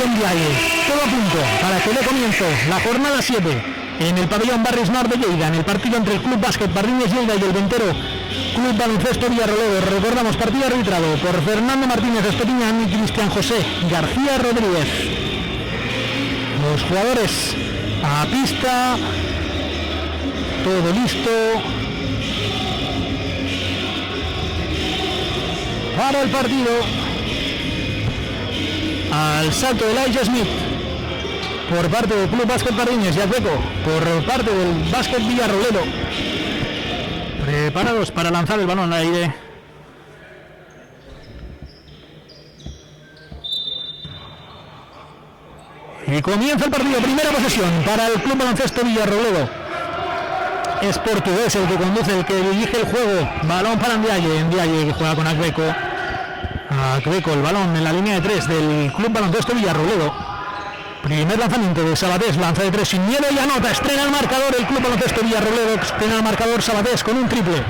y Ndiaye. Todo a punto para que dé comienzo la jornada 7 en el pabellón Barris Nord de Lleida, en el partido entre el Club Básquet Pardines Lleida y el Ventero Club Baloncesto Villarrobledo. Recordamos, partido arbitrado por Fernando Martínez Estopiñán y Cristian José García Rodríguez. Los jugadores a pista, todo listo para el partido. Al salto de Elijah Smith por parte del Club Básquet Pardines y Agbeco por parte del Básquet Villarrobledo. Preparados para lanzar el balón al aire. Y comienza el partido. Primera posesión para el Club Baloncesto Villarrobledo. Es Portugués el que conduce, el que dirige el juego. Balón para Ndiaye. Ndiaye que juega con Agbeco. Agbeco, el balón en la línea de 3 del Club Baloncesto Villarrobledo. Primer lanzamiento de Sabatés, lanza de 3 sin miedo y anota. Estrena el marcador el Club Baloncesto Villarrobledo. Estrena el marcador Sabatés con un triple.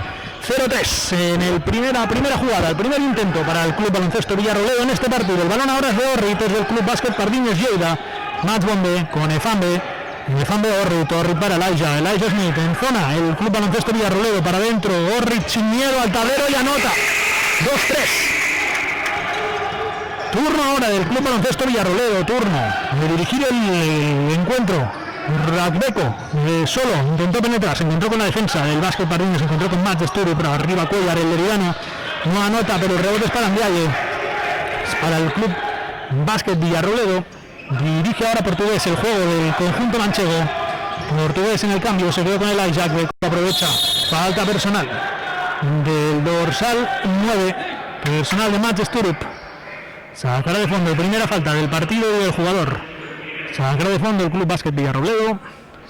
0-3 en el primera jugada, el primer intento para el Club Baloncesto Villarrobledo en este partido. El balón ahora es de Orrit, es del Club Básquet Pardines Lleida. Match Bombe con Efambe. Efambe Orrit para Elijah Smith en zona. El Club Baloncesto Villarrobledo para adentro. Orrit sin miedo al tablero y anota. 2-3. Turno ahora del Club Baloncesto Villarrobledo, turno de dirigir el encuentro. Agbeco solo intentó penetrar, se encontró con la defensa del Básquet Pardines, se encontró con Matt Sturi, pero arriba Cuellar, el leridano, no anota, pero el rebote es para Ndiaye. Es para el Club Básquet Villarrobledo. Dirige ahora Portugués el juego del conjunto manchego. Portugués en el cambio, se quedó con el Isaac, aprovecha falta personal del dorsal 9, personal de Matt Sturup. Sacará de fondo, primera falta del partido del jugador. Sacará de fondo el Club Básquet Villarrobledo.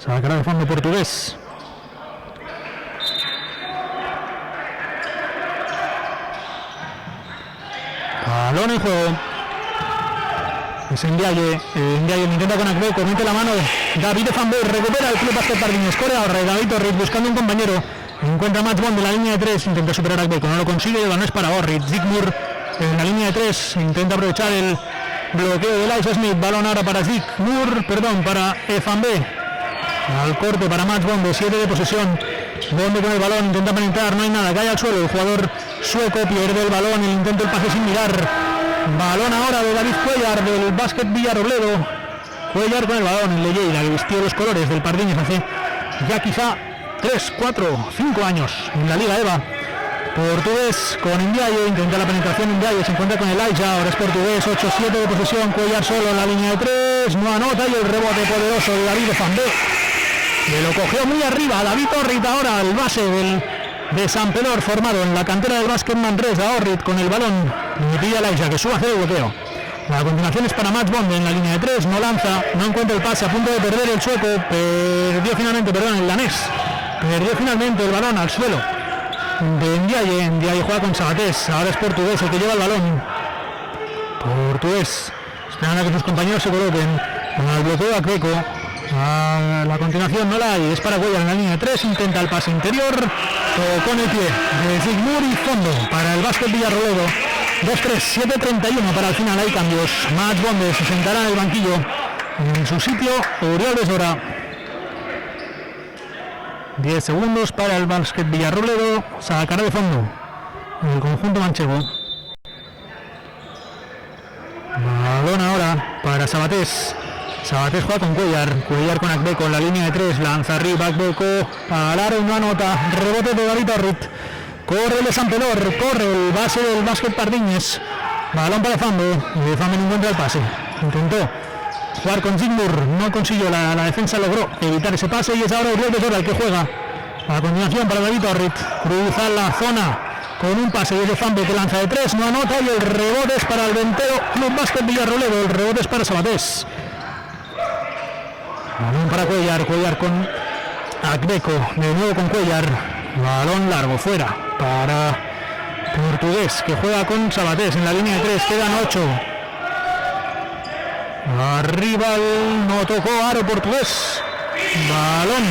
Sacará de fondo Portugués. Balón en juego. Es Ndiaye. Ndiaye intenta con Agbeco, mete la mano. David Efambe recupera el Club Básquet Pardines. Corre ahora David Orrit buscando un compañero. Encuentra Match Bond en la línea de 3. Intenta superar a Agbeco, no lo consigue. El balón es para Orrit. Zigmur en la línea de 3. Intenta aprovechar el bloqueo de Elijah Smith. Balón ahora para para Efambe. Al corte para Match Bond. 7 de posesión. Bonde con el balón. Intenta penetrar. No hay nada. Cae al suelo. El jugador sueco pierde el balón. El intento el pase sin mirar. Balón ahora de David Cuellar del Básquet Villarrobledo. Cuellar con el balón, el de Lleida, que vistió los colores del Pardines hace ya quizá 3, 4, 5 años en la Liga EVA. Portugués con Ndiaye, intenta la penetración Ndiaye, se encuentra con Elijah, ahora es Portugués, 8-7 de posesión, Cuellar solo en la línea de 3, no anota y el rebote poderoso de David Efambe. Que lo cogió muy arriba, David Orrit ahora, el base de San Pedor, formado en la cantera del Básquet Manresa. Orrit con el balón, le pide a Elijah que suba a hacer el bloqueo. La continuación es para Match Bond en la línea de 3, no lanza, no encuentra el pase, a punto de perder el sueco, el danés, perdió finalmente el balón al suelo de Ndiaye. Ndiaye juega con Sabatés, ahora es Portugués el que lleva el balón. Portugués, esperando a que sus compañeros se coloquen, con el bloqueo a Agbeco. La continuación no la hay, es para Cuellar en la línea de 3, intenta el pase interior, con el pie de Zigmur y fondo para el Básquet Villarrobledo. 2-3, 7-31 para el final, hay cambios. Match Bombe se sentará en el banquillo, en su sitio Oriol Besora. 10 segundos para el Básquet Villarrobledo, sacará de fondo el conjunto manchego. Balón ahora para Sabatés. Sabatés juega con Cuellar con Agbeco en la línea de 3, lanza arriba Agbeco, al aro y no anota, rebote de David Orrit, corre el de San Pedor, corre el base del Básquet Pardines, balón para Efambe, Efambe no encuentra el pase, intentó jugar con Zigmur, no consiguió, la defensa logró evitar ese pase y es ahora Oriol Besora el que juega. A continuación para David Orrit, cruza la zona con un pase de Efambe que lanza de 3, no anota y el rebote es para el Ventero Club Básquet Villarrobledo, el rebote es para Sabatés. Balón para Cuellar con Agbeco, de nuevo con Cuellar, balón largo fuera para Portugués que juega con Sabatés en la línea de 3, quedan 8. Arriba no tocó aro Portugués, balón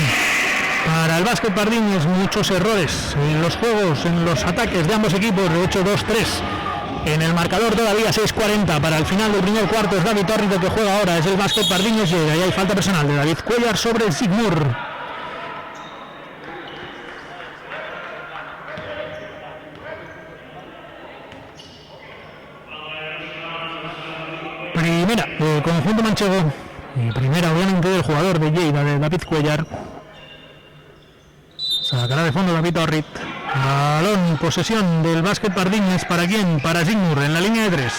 para el Básquet Pardines. Muchos errores en los juegos, en los ataques de ambos equipos, de hecho 2-3 En el marcador todavía 6:40 para el final del primer cuarto. Es David Torrit el que juega ahora. Es el Básquet Pardiñas y ahí hay falta personal de David Cuellar sobre Sigmur. Primera del conjunto manchego y primera obviamente del jugador de Lleida, de David Cuellar. Sacará de fondo David Torrit. Balón, posesión del Básquet Pardiñas. ¿Para quién? Para Sigmur en la línea de 3.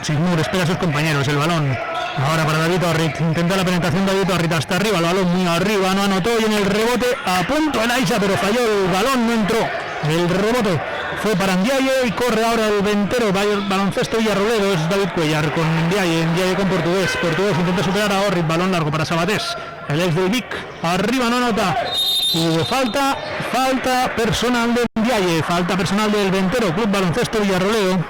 Sigmur espera a sus compañeros. El balón ahora para David Torrit. Intenta la penetración de David Torrit hasta arriba. El balón muy arriba, no anotó y en el rebote a punto el Aiza, pero falló. El balón no entró. El rebote fue para Ndiaye y corre ahora el ventero. Baloncesto Villarrobledo. Es David Cuellar con Ndiaye con Portugués. Portugués intenta superar a Orrit. Balón largo para Sabatés. El ex del Vic. Arriba no anota. Hubo falta personal de Ndiaye, falta personal del ventero Club Baloncesto Villarrobledo.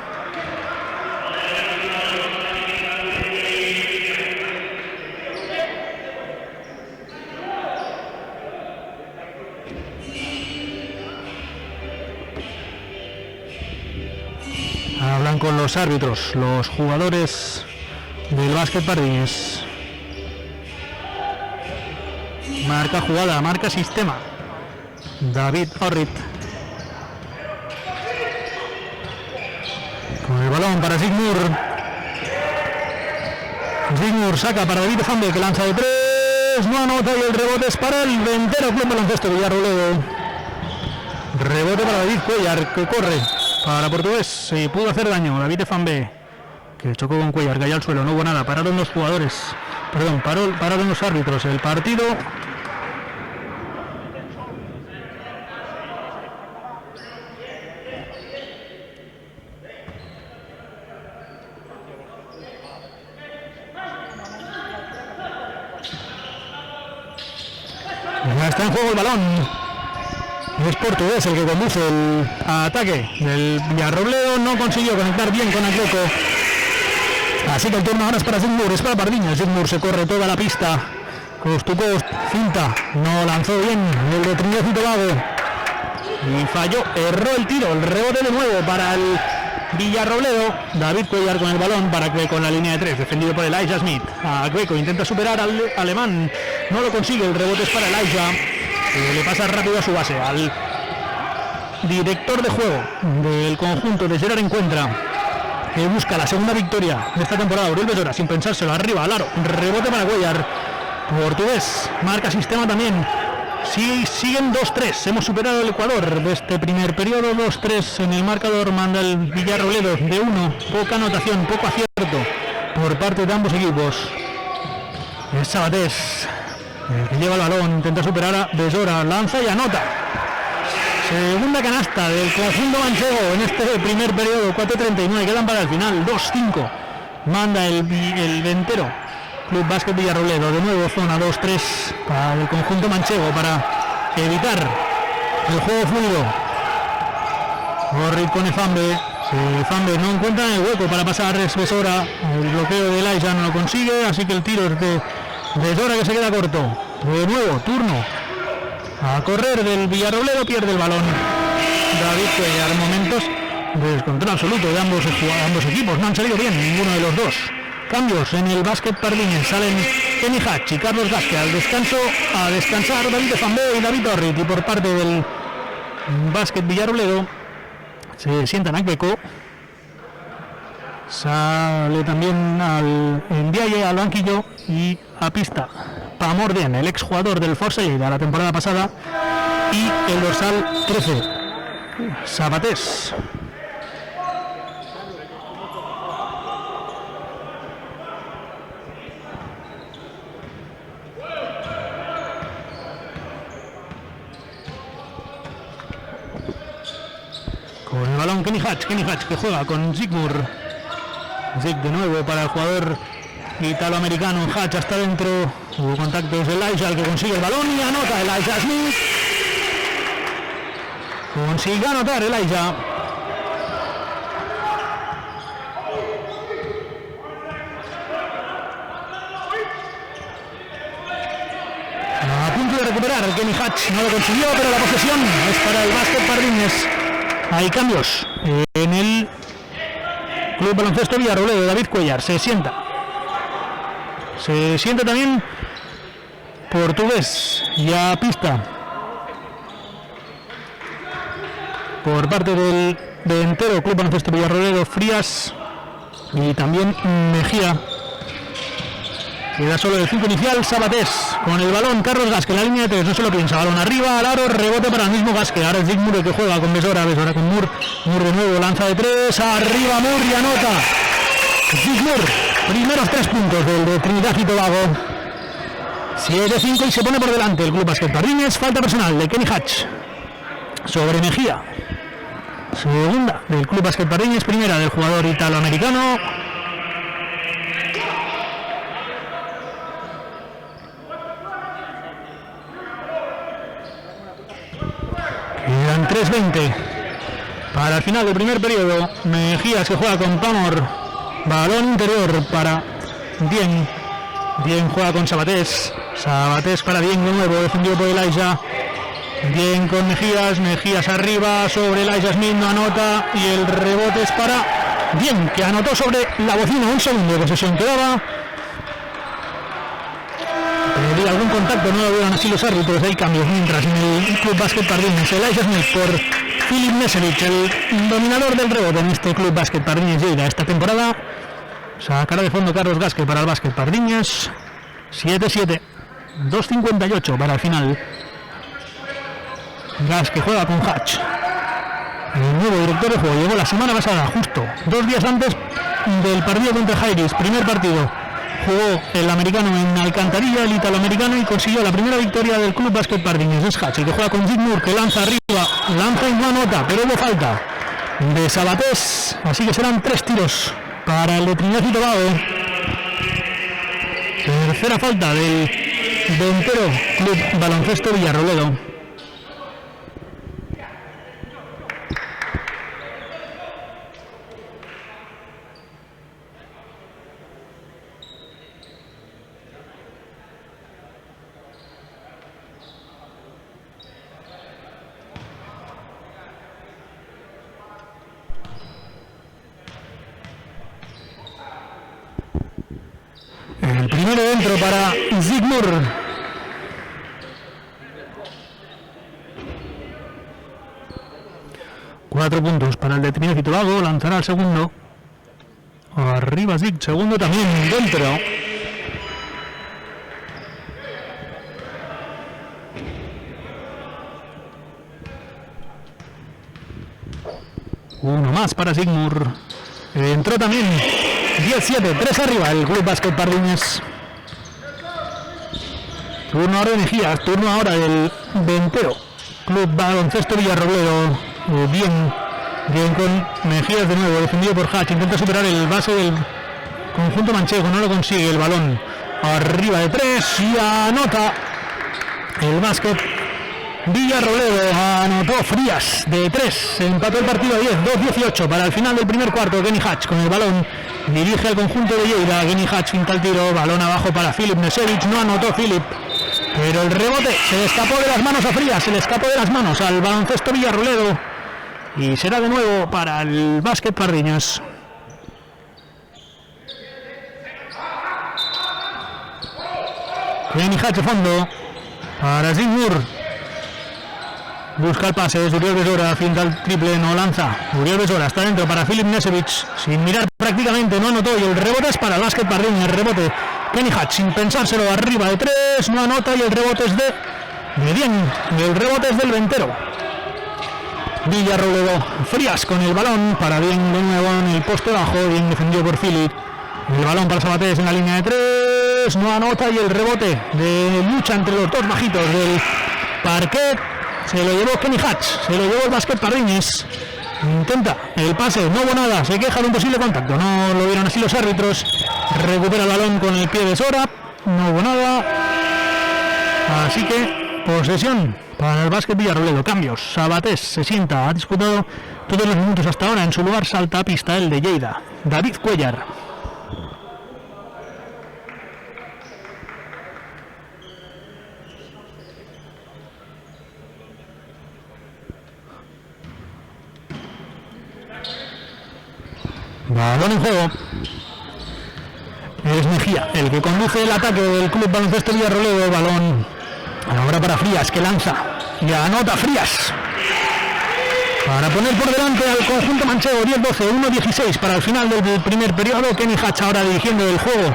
Hablan con los árbitros, los jugadores del Básquet Pardiñas. Marca jugada, marca sistema. David Orrit. Con el balón para Sigmur. Sigmur saca para David Fambe que lanza de 3. No anota y el rebote es para el ventero Club Baloncesto Villarrobledo. Rebote para David Cuellar que corre para Portugués. Se pudo hacer daño. David Fambe que chocó con Cuellar, cayó al suelo. No hubo nada. Pararon los jugadores. Perdón, pararon los árbitros. El partido. Ya está en juego el balón. Es Portugués el que conduce el ataque del Villarrobledo. No consiguió conectar bien con Agleco. Así que el turno ahora es para Sigmur, es para Pardiñas. Sigmur se corre toda la pista. Cost to cost, cinta. No lanzó bien el de Trinidad y Tobago. Y falló, erró el tiro. El rebote de nuevo para el Villarrobledo. David Cuellar con el balón para Agleco en la línea de 3. Defendido por Elijah Smith. Agleco intenta superar al alemán. No lo consigue, el rebote es para Elijah. Le pasa rápido a su base, al director de juego del conjunto de Gerard Encuentra, que busca la segunda victoria de esta temporada. Uriel Besora sin pensárselo, arriba, al aro, rebote para Cuellar. Portugués, marca sistema también. Sí, siguen 2-3, hemos superado el Ecuador de este primer periodo. 2-3 en el marcador, manda el Villarrobledo de 1. Poca anotación, poco acierto por parte de ambos equipos. Es Sabatés el que lleva el balón, intenta superar a Besora, lanza y anota. Segunda canasta del conjunto manchego en este primer periodo. 4:39, quedan para el final. 2-5 manda el ventero Club Básquet Villarrobledo. De nuevo zona 2-3 para el conjunto manchego para evitar el juego fluido. Orrit con Efambe. Efambe no encuentra el hueco para pasar. Es Besora. El bloqueo de Elijah no lo consigue, así que el tiro es de Besora que se queda corto. De nuevo turno a correr del Villarrobledo, pierde el balón David Cuellar. Momentos de descontrol absoluto de ambos equipos, no han salido bien ninguno de los dos. Cambios en el Básquet Pardiñas, salen Kenny Hatch y Carlos Gasque al descanso, a descansar David Fambe y David Orrit, y por parte del Básquet Villarrobledo se sientan a Agleco. Sale también al Ndiaye al banquillo y a pista Pamordien, el exjugador del Forza Lleida la temporada pasada, y el dorsal 13, Sabatés. Con el balón Kenny Hatch que juega con Sigmur. Zig de nuevo para el jugador italoamericano. Hatch hasta dentro. Hubo contactos de Elijah, el que consigue el balón y anota Elijah Smith. Consigue anotar Elijah. A punto de recuperar el Kenny Hatch, no lo consiguió, pero la posesión es para el Básquet Pardiñas. Hay cambios en el Club Baloncesto Villarrobledo. David Cuellar se sienta. Se sienta también Portugués y a pista por parte del entero Club Baloncesto Villarrobledo. Frías y también Mejía. Queda solo el 5 inicial. Sabatés con el balón. Carlos Gasque en la línea de 3, no se lo piensa. Balón arriba, al aro, rebote para el mismo Gasque. Ahora es Dick Moore que juega con Besora. Besora con Moore. Moore de nuevo, lanza de 3. Arriba Moore y anota. Dick Moore, primeros 3 puntos del de Trinidad y Tobago. 7-5 y se pone por delante el Club Básquet Pardines. Falta personal de Kenny Hatch sobre Mejía. Segunda del Club Básquet Pardines, primera del jugador italoamericano. Quedan 3:20 para el final del primer periodo. Mejías que juega con Pamor. Balón interior para Dien. Dien juega con Sabatés. Sabatés para Dien de nuevo, defendido por Elijah. Dien con Mejías. Mejías arriba sobre Elijah Smith, no anota. Y el rebote es para Dien, que anotó sobre la bocina. Un segundo de posesión quedaba. Pedía algún contacto, no lo vieron así los árbitros. Hay cambios mientras en el Club Básquet Pardines. Elijah Smith por Filip Mesevich, el dominador del rebote en este Club Básquet Pardines Lleida esta temporada. Sacará de fondo Carlos Gasque para el Básquet Pardines. 7-7, 2:58 para el final. Gasque juega con Hatch. El nuevo director de juego llegó la semana pasada, justo 2 días antes del partido contra Jairis. Primer partido. Jugó el americano en Alcantarilla, el italoamericano, y consiguió la primera victoria del Club Básquet Pardines. Es Hatch, el que juega con Dick Moore, que lanza arriba, lanza y no anota, pero hubo falta de Sabatés, así que serán 3 tiros para el de Trinidad y Tobago. Tercera falta del entero Club Baloncesto Villarrobledo. El primero dentro para Dick Moore. Cuatro puntos para el de Trinidad y Tobago. Lanzará el segundo. Arriba Zig, segundo también dentro. Uno más para Dick Moore. Entró también. 10-7, 3 arriba el Club Básquet Pardines. Turno ahora de Mejías, turno ahora del entero Club Baloncesto Villarrobledo. Bien con Mejías de nuevo, defendido por Hatch. Intenta superar el base del conjunto manchego, no lo consigue. El balón arriba de 3 y anota el básquet Villarrobledo. Anotó Frías de 3, empató el partido a 10, 2-18 para el final del primer cuarto. Kenny Hatch con el balón dirige al conjunto de Lleida. Kenny Hatch finta el tiro, balón abajo para Filip Mesevich, no anotó Filip, pero el rebote se le escapó de las manos a Frías, se le escapó de las manos al baloncesto Villarrobledo y será de nuevo para el básquet Pardines. Kenny Hatch de fondo para Dick Moore. Busca el pase, es Uriel Besora, finta el triple, no lanza. Uriel Besora está dentro para Filip Mesevich, sin mirar prácticamente, no anotó, y el rebote es para el básquet Pardines. El rebote Kenny Hatch sin pensárselo, arriba de 3, no anota, y el rebote es de Dien, el rebote es del ventero Villarrobledo. Frías con el balón para Dien de nuevo en el poste bajo, bien defendido por Filip. El balón para Sabatés en la línea de 3, no anota, y el rebote de lucha entre los dos bajitos del parquet se lo llevó Kenny Hatch, se lo llevó el básquet Pardines. Intenta el pase, no hubo nada, se queja de un posible contacto, no lo vieron así los árbitros. Recupera el balón con el pie de Sora, no hubo nada. Así que posesión para el básquet Villarrobledo. Cambios, Sabatés se sienta, ha disputado todos los minutos hasta ahora. En su lugar salta a pista el de Lleida, David Cuellar. Balón en juego. Es Mejía el que conduce el ataque del Club Baloncesto Villarrobledo. Balón ahora para Frías, que lanza y anota Frías para poner por delante al conjunto manchego. 10-12, 1-16 para el final del primer periodo. Kenny Hatch ahora dirigiendo el juego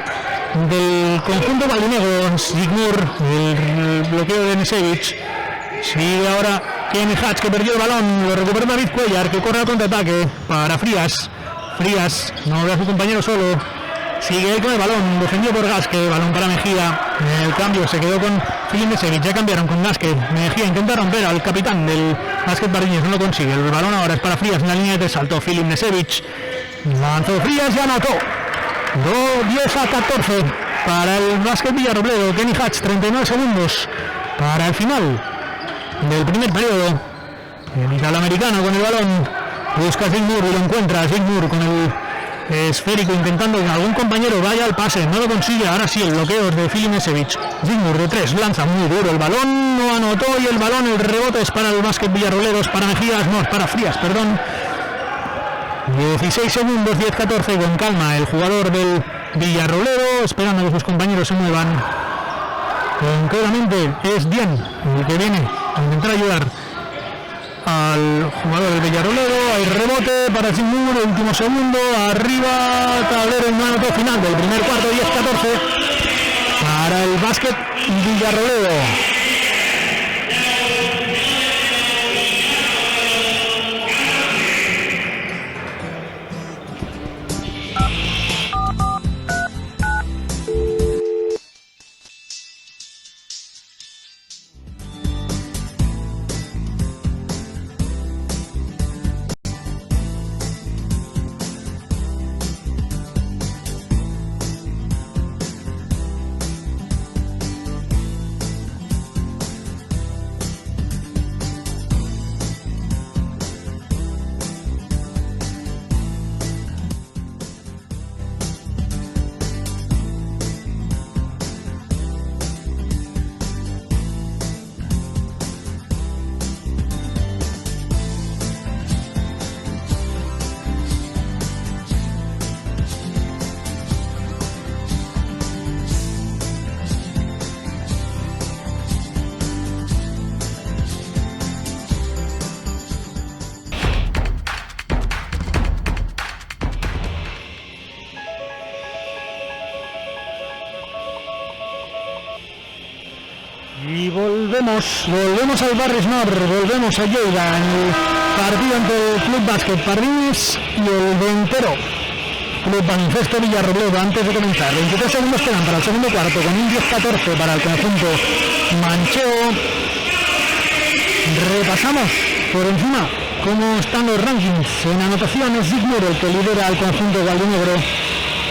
del conjunto baldinegro. Sigmur, el bloqueo de Nesevich. Sigue ahora Kenny Hatch, que perdió el balón. Lo recupera David Cuellar, que corre al contraataque para Frías. Frías no ve a su compañero solo. Sigue él con el balón, defendido por Gasque. Balón para Mejía. En el cambio se quedó con Filip Nesevich. Ya cambiaron con Gasque. Mejía intenta romper al capitán del Básquet Pardiñas, no lo consigue. El balón ahora es para Frías en la línea de salto. Filip Nesevich lanzó Frías y anotó. 10-14 para el Básquet Villarrobledo. Kenny Hatch, 39 segundos para el final del primer periodo. El italoamericano con el balón busca a Sigmur y lo encuentra. Sigmur con el esférico intentando que algún compañero vaya al pase, no lo consigue. Ahora sí, el bloqueo es de Filip Nesevich. Sigmur de 3, lanza muy duro el balón, no anotó, y el balón, el rebote es para el Básquet Villarrobledo, es para Mejías, no, es para Frías, perdón. 16 segundos, 10-14, con calma el jugador del Villarrobledo, esperando que sus compañeros se muevan. Concretamente es Dien el que viene a intentar ayudar al jugador del Villarrobledo. Hay rebote para Sigmur, último segundo, arriba, tablero en mano final del primer cuarto. 10-14 para el Básquet Villarrobledo. Y volvemos al Barris Nord, volvemos a Lleida en el partido entre el Club Básquet Pardiñas y el Ventero Club Baloncesto Villarrobledo. Antes de comenzar, 23 segundos quedan para el segundo cuarto, con un 10-14 para el conjunto manchego. Repasamos por encima cómo están los rankings. En anotaciones, Sigmur, el que lidera al conjunto galdinegro,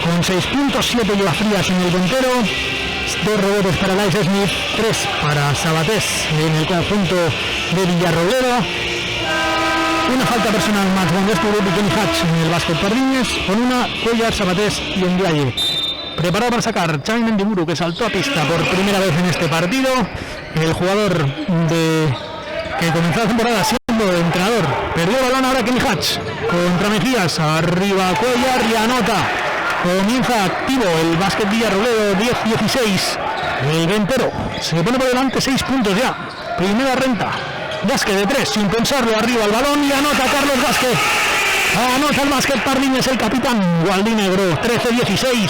con 6.7 lleva Frías en el Ventero. 2 rebotes para Lais Smith, 3 para Sabatés en el conjunto de Villarrobledo. Una falta personal más donde estuvo Kenny Hatch en el Básquet Pardiñas, con una Cuellar, Sabatés y Ndiaye. Preparado para sacar Xavi Mendiburu, que saltó a pista por primera vez en este partido. El jugador que comenzó la temporada siendo entrenador. Perdió el balón ahora Kenny Hatch contra Mejías, arriba Cuellar y anota. Comienza activo el Básquet Villarrobledo. 10-16. El Ventero se pone por delante 6 puntos ya. Primera renta. Gasque de 3 sin pensarlo, arriba el balón y anota Carlos Gasque. Anota el Básquet Pardiñas, el capitán gualdinegro. 13-16.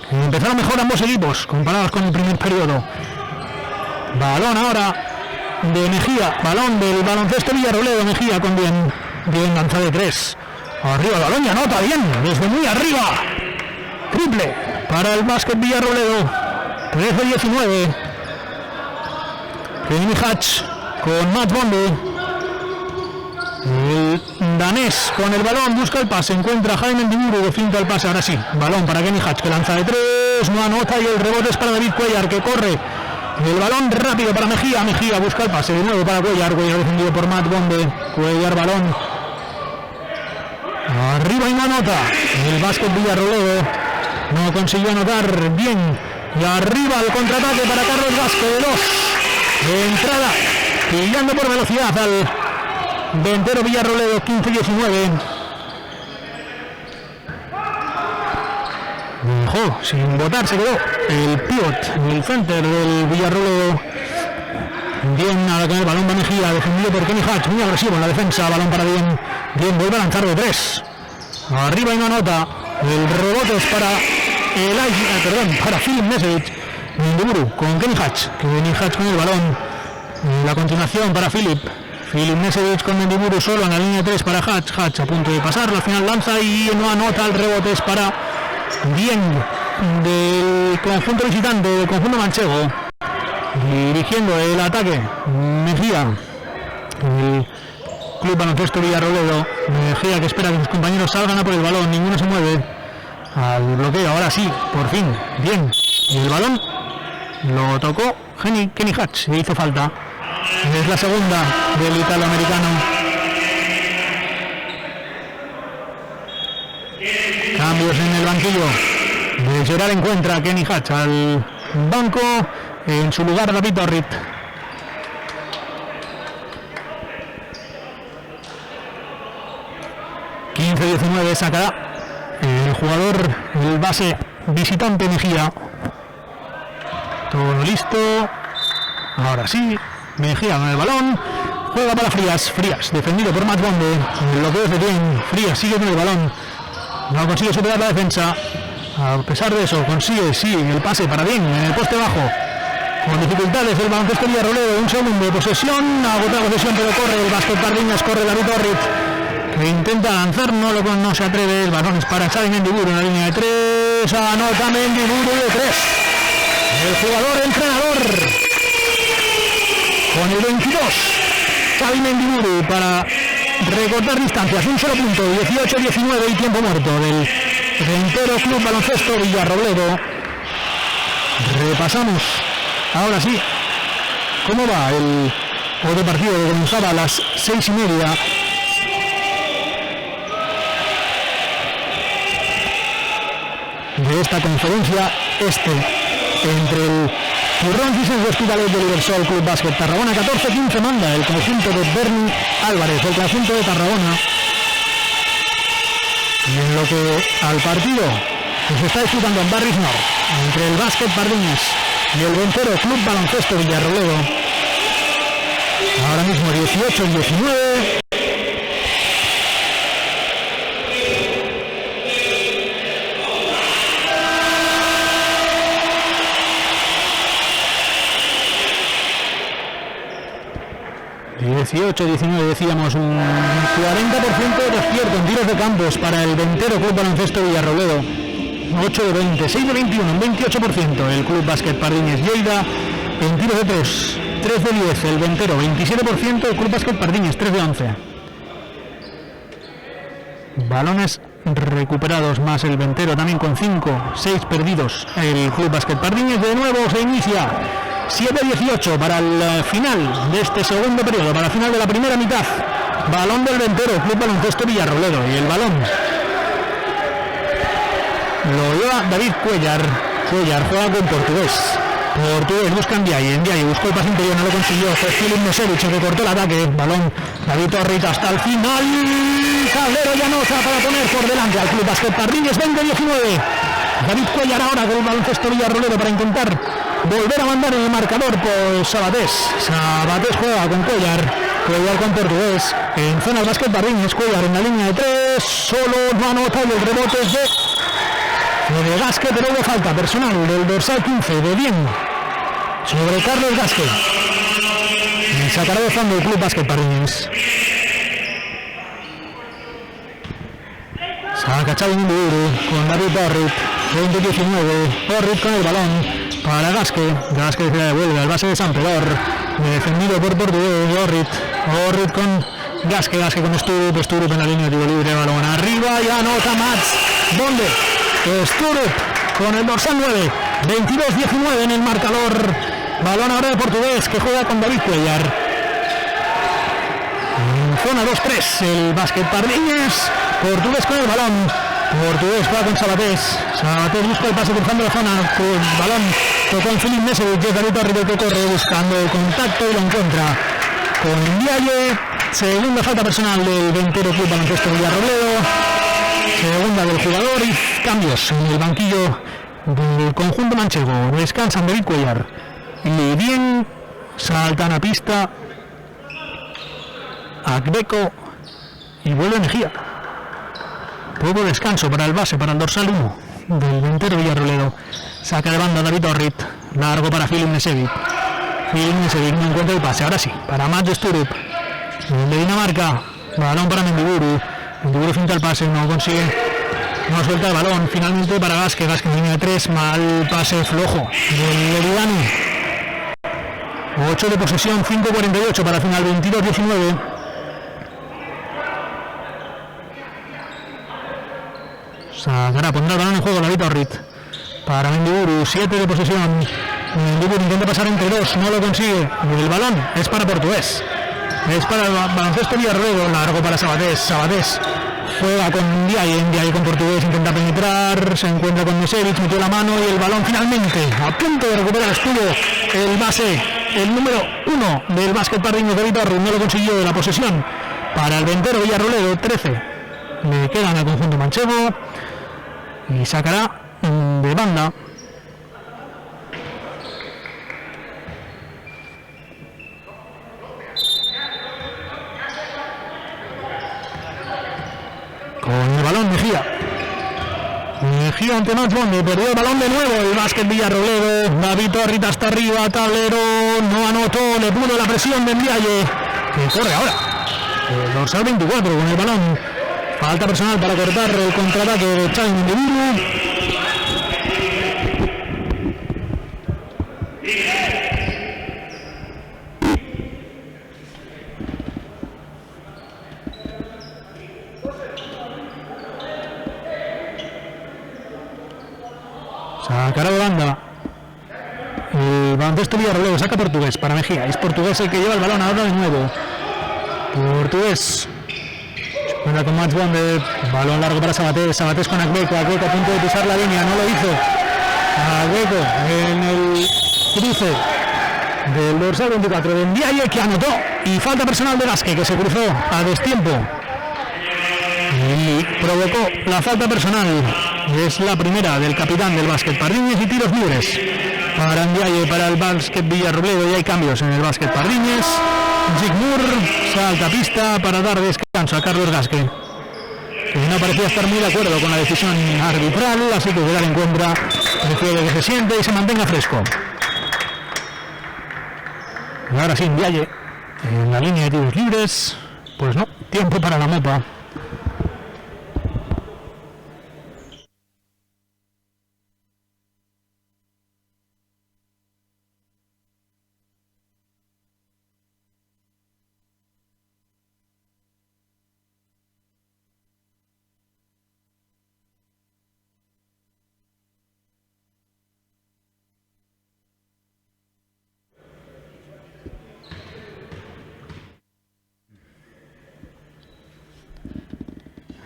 Empezaron mejor ambos equipos comparados con el primer periodo. Balón ahora de Mejía. Balón del Baloncesto Villarrobledo. Mejía con bien lanza de 3. Arriba el balón y anota bien, desde muy arriba. Triple para el Básquet Villarrobledo. 13-19. Kenny Hatch con Matt Bondi. El danés con el balón busca el pase, encuentra a Jaime Mendiburu, que finta el pase. Ahora sí, balón para Kenny Hatch, que lanza de 3, no anota, y el rebote es para David Cuellar, que corre. El balón rápido para Mejía. Mejía busca el pase de nuevo para Cuellar. Cuellar defendido por Matt Bondi. Cuellar, balón arriba y no anota. El Básquet Villarrobledo no consiguió anotar bien. Y arriba el contraataque para Carlos Gasque de 2. De entrada, pillando por velocidad al Ventero Villarrobledo. 15-19. dejó sin votar, se quedó el pivot, el center del Villarrobledo. Bien, ahora con el balón va Mejía, defendido por Kenny Hatch, muy agresivo en la defensa, balón para Bien. Bien, vuelve a lanzar de 3. Arriba y no anota. El rebote es para Philip Nesevich. Mendiburu con Kenny Hatch. Kenny Hatch con el balón. La continuación para Philip Nesevich con Mendiburu solo en la línea 3 para Hatch. Hatch a punto de pasar, al final lanza y no anota. El rebote es para Bien del conjunto visitante, del conjunto manchego. Dirigiendo el ataque Mejía, el Club Baloncesto Villarrobledo. Mejía que espera que sus compañeros salgan a por el balón, ninguno se mueve al bloqueo. Ahora sí, por fin, Bien, y el balón lo tocó Kenny Hatch, le hizo falta. Es la segunda del italoamericano. Cambios en el banquillo. De Gerard encuentra a Kenny Hatch al banco. En su lugar David Torrit. 15-19 sacará el jugador, el base visitante Mejía. Todo listo. Ahora sí, Mejía con el balón. Juega para Frías, defendido por Matt Bonde. El bloqueo es de Bien. Frías sigue con el balón. No consigue superar la defensa. A pesar de eso, consigue, sí, el pase para Bien en el poste bajo. Con dificultades el baloncesto Villarrobledo, un segundo de posesión, agota la posesión pero corre el Basket Pardiñas, corre David Torrit, que intenta lanzar, no se atreve, el balón es para Xavi Mendiburu en la línea de 3, anota Mendiburu de 3, el jugador entrenador, con el 22, Xavi Mendiburu para recortar distancias, un solo punto, 18-19 y tiempo muerto del Ventero Club Baloncesto Villarrobledo. Repasamos ahora sí cómo va el otro partido que comenzaba a las 6:30. De esta conferencia entre el Turrón Vicente Hospitalet del Ibersol Club Básquet Tarragona. 14-15 manda el conjunto de Berni Álvarez, el conjunto de Tarragona. Y en lo que al partido que se está disputando en Barris Nord entre el Básquet Pardiñas y el Ventero Club Baloncesto Villarrobledo, ahora mismo 18-19. Decíamos un 40% de acierto en tiros de campos para el Ventero Club Baloncesto Villarrobledo. 8 de 20, 6 de 21, un 28% el Club Básquet Pardiñas Lleida. En tiros de 3, 3 de 10 el Ventero, 27% el Club Básquet Pardiñas, 3 de 11. Balones recuperados más el Ventero también con 5, 6 perdidos el Club Básquet Pardiñas. De nuevo se inicia 7-18 para el final de este segundo periodo, para el final de la primera mitad. Balón del Ventero, Club Baloncesto Villarrobledo, y el balón lo lleva David Cuellar. Cuellar juega con Portugués busca Ndiaye, buscó el pase interior, no lo consiguió. Fue Philip Nesevich el que cortó el ataque. Balón David Torrit hasta el final. Cablero Llanosa para poner por delante al Club Básquet Pardiñas. 20-19. David Cuellar ahora con el baloncesto Villarrobledo para intentar volver a mandar en el marcador por Sabatés. Sabatés juega con Cuellar con Portugués. En zona del Básquet Pardiñas, Cuellar en la línea de 3. Solo no anota y el rebote es de Gasque, pero hubo falta personal del dorsal 15 de Bien sobre Carlos Gasque. Y sacará de fondo el Club Básquet Pardiñas. Saca Xavi Mendiburu con David Torrit. 20-19. Torrit con el balón para Gasque que se devuelve al base de San Pedor, defendido por Portugués. Torrit con Gasque con Sturup en la línea de tiro libre, balón arriba y anota Mats Bonde. Sturup con el dorsal 9, 22-19 en el marcador. Balón ahora de Portugués que juega con David Cuellar. En zona 2-3 el Básquet Pardiñas. Portugués con el balón. Portugués juega con Sabatés. Sabatés busca el pase cruzando la zona. El balón tocó en Philip Nesevich. Es David Torrit que corre buscando el contacto y lo encuentra con Ndiaye. Segunda falta personal del Ventero Club Baloncesto Villarrobledo. Segunda del jugador y cambios en el banquillo del conjunto manchego. Descansan David Cuellar y bien saltan a pista Agbeco y vuelve Mejía. Poco descanso para el base, para el dorsal 1 del Ventero Villarroledo. Saca de banda David Orrit, largo para Filip Nesevic. Filip Nesevic no encuentra el pase, ahora sí, para Mats Sturup, el de Dinamarca. Balón para Mendiburu. Mendiburu finta el pase, no consigue, no suelta el balón. Finalmente para Vázquez, Vázquez en línea de 3, mal pase flojo del Lugano. 8 de posesión, 5:48 para final, 22-19. Sacará, pondrá el balón en juego David Orrit para Mendiburu, 7 de posesión. Mendiburu intenta pasar entre dos, no lo consigue. Y el balón es para Portugués. Es para el baloncesto Villarroledo, largo para Sabatés. Sabatés juega con Ndiaye con Portugués, intenta penetrar, se encuentra con Nesevic, metió la mano y el balón finalmente a punto de recuperar estuvo el base, el número 1 del básquet Pardiñas, David Orrit, no lo consiguió. De la posesión para el Ventero Villarroledo, 13 le quedan al conjunto manchego y sacará de banda con el balón Mejía ante Mats Bonde, perdió el balón de nuevo el básquet Villarroledo. David Orrit hasta arriba, tablero, no anotó, le pudo la presión de Ndiaye, que corre ahora el dorsal 24 con el balón. Falta personal para cortar el contraataque de Xavi Mendiburu. Sacará de banda el baloncesto Villarroledo, saca Portugués para Mejía. Es Portugués el que lleva el balón ahora de nuevo. Portugués juega con Mats Bonde, balón largo para Sabatés. Sabatés con Agbeco, Agbeco a punto de pisar la línea, no lo hizo. Agbeco en el cruce del dorsal 24 de Ndiaye, que anotó, y falta personal de Vázquez, que se cruzó a destiempo y provocó la falta personal. Es la primera del capitán del básquet Pardiñas, y tiros libres para Ndiaye, para el básquet Villarroledo, y hay cambios en el básquet Pardiñas. Zygmunt salta a pista para dar descanso a Carlos Gasque, que no parecía estar muy de acuerdo con la decisión arbitral, así que dar en cuenta prefiere que se siente y se mantenga fresco. Y ahora sí, Ndiaye en la línea de tiros libres, pues no, tiempo para la mopa.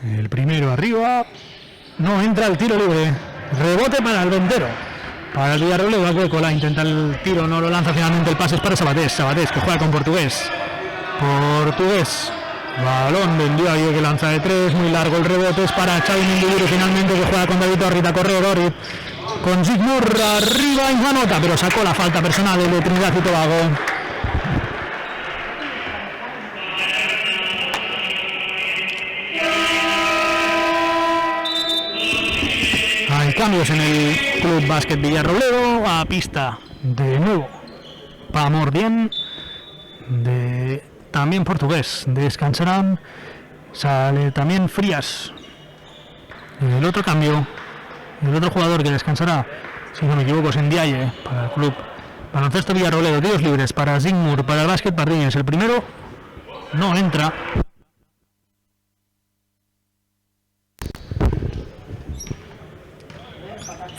El primero arriba, no entra el tiro libre, rebote para el Ventero, para el Villarroledo. Agbecola intenta el tiro, no lo lanza, finalmente el pase es para Sabatés. Sabatés que juega con Portugués. Portugués, balón de Ndiaye que lanza de 3, muy largo el rebote, es para Xavi Mendiburu, finalmente, que juega con David Orrit, a correr Orrit con Zygmunt arriba y no anota, pero sacó la falta personal de Trinidad y Tobago. Cambios en el Club Básquet Villarroledo, a pista de nuevo Pamordien, de también Portugués, descansarán, sale también Frías. El otro cambio, el otro jugador que descansará, si no me equivoco, es Ndiaye para el Club Baloncesto Villarroledo. Tiros libres para Zygmunt, para el Básquet Pardiñas. El primero no entra.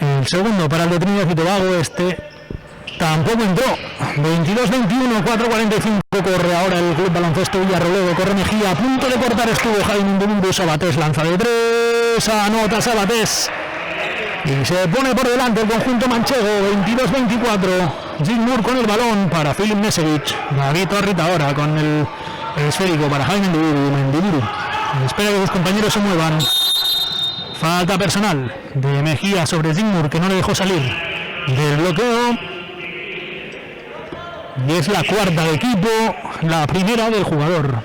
El segundo para el de Trinidad y Tobago, este tampoco entró. 22-21, 4:45 corre ahora el Club Baloncesto Villarroledo, corre Mejía, a punto de cortar estuvo Jaime Mendiburu. Sabatés lanza de 3, anota Sabatés y se pone por delante el conjunto manchego. 22-24, Zygmunt con el balón para Filip Nesevic. David Orrit ahora con el esférico para Jaime Mendiburu. Espera que sus compañeros se muevan. Falta personal de Mejía sobre Zingmur, que no le dejó salir del bloqueo. Y es la cuarta de equipo, la primera del jugador.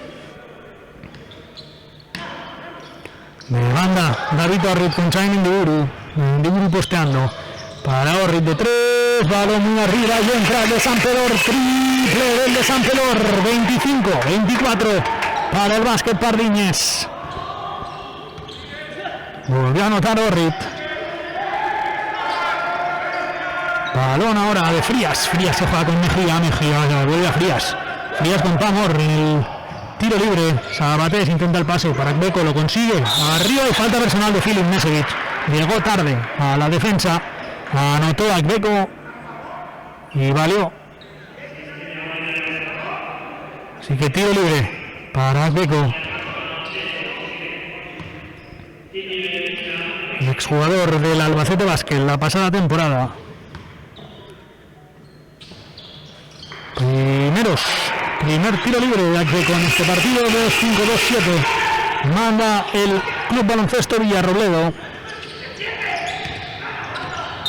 De banda, David Orrit con Chain Indiburu posteando. Para Orrit de 3, balón muy arriba y entra el de San Pedor, triple del de San Pedor, 25-24 para el Básquet Pardiñes. Volvió a anotar Orrit. Balón ahora de Frías. Frías se juega con Mejía. Mejía vuelve a Frías. Frías con Pamor en el tiro libre. Sabatés intenta el pase para Akbeko, lo consigue. Arriba y falta personal de Filip Nesevic. Llegó tarde a la defensa. Anotó Akbeko y valió. Así que tiro libre para Akbeko. El exjugador del Albacete Basket la pasada temporada. Primer tiro libre de Akbeko en este partido, 2-5-2-7. Manda el Club Baloncesto Villarrobledo.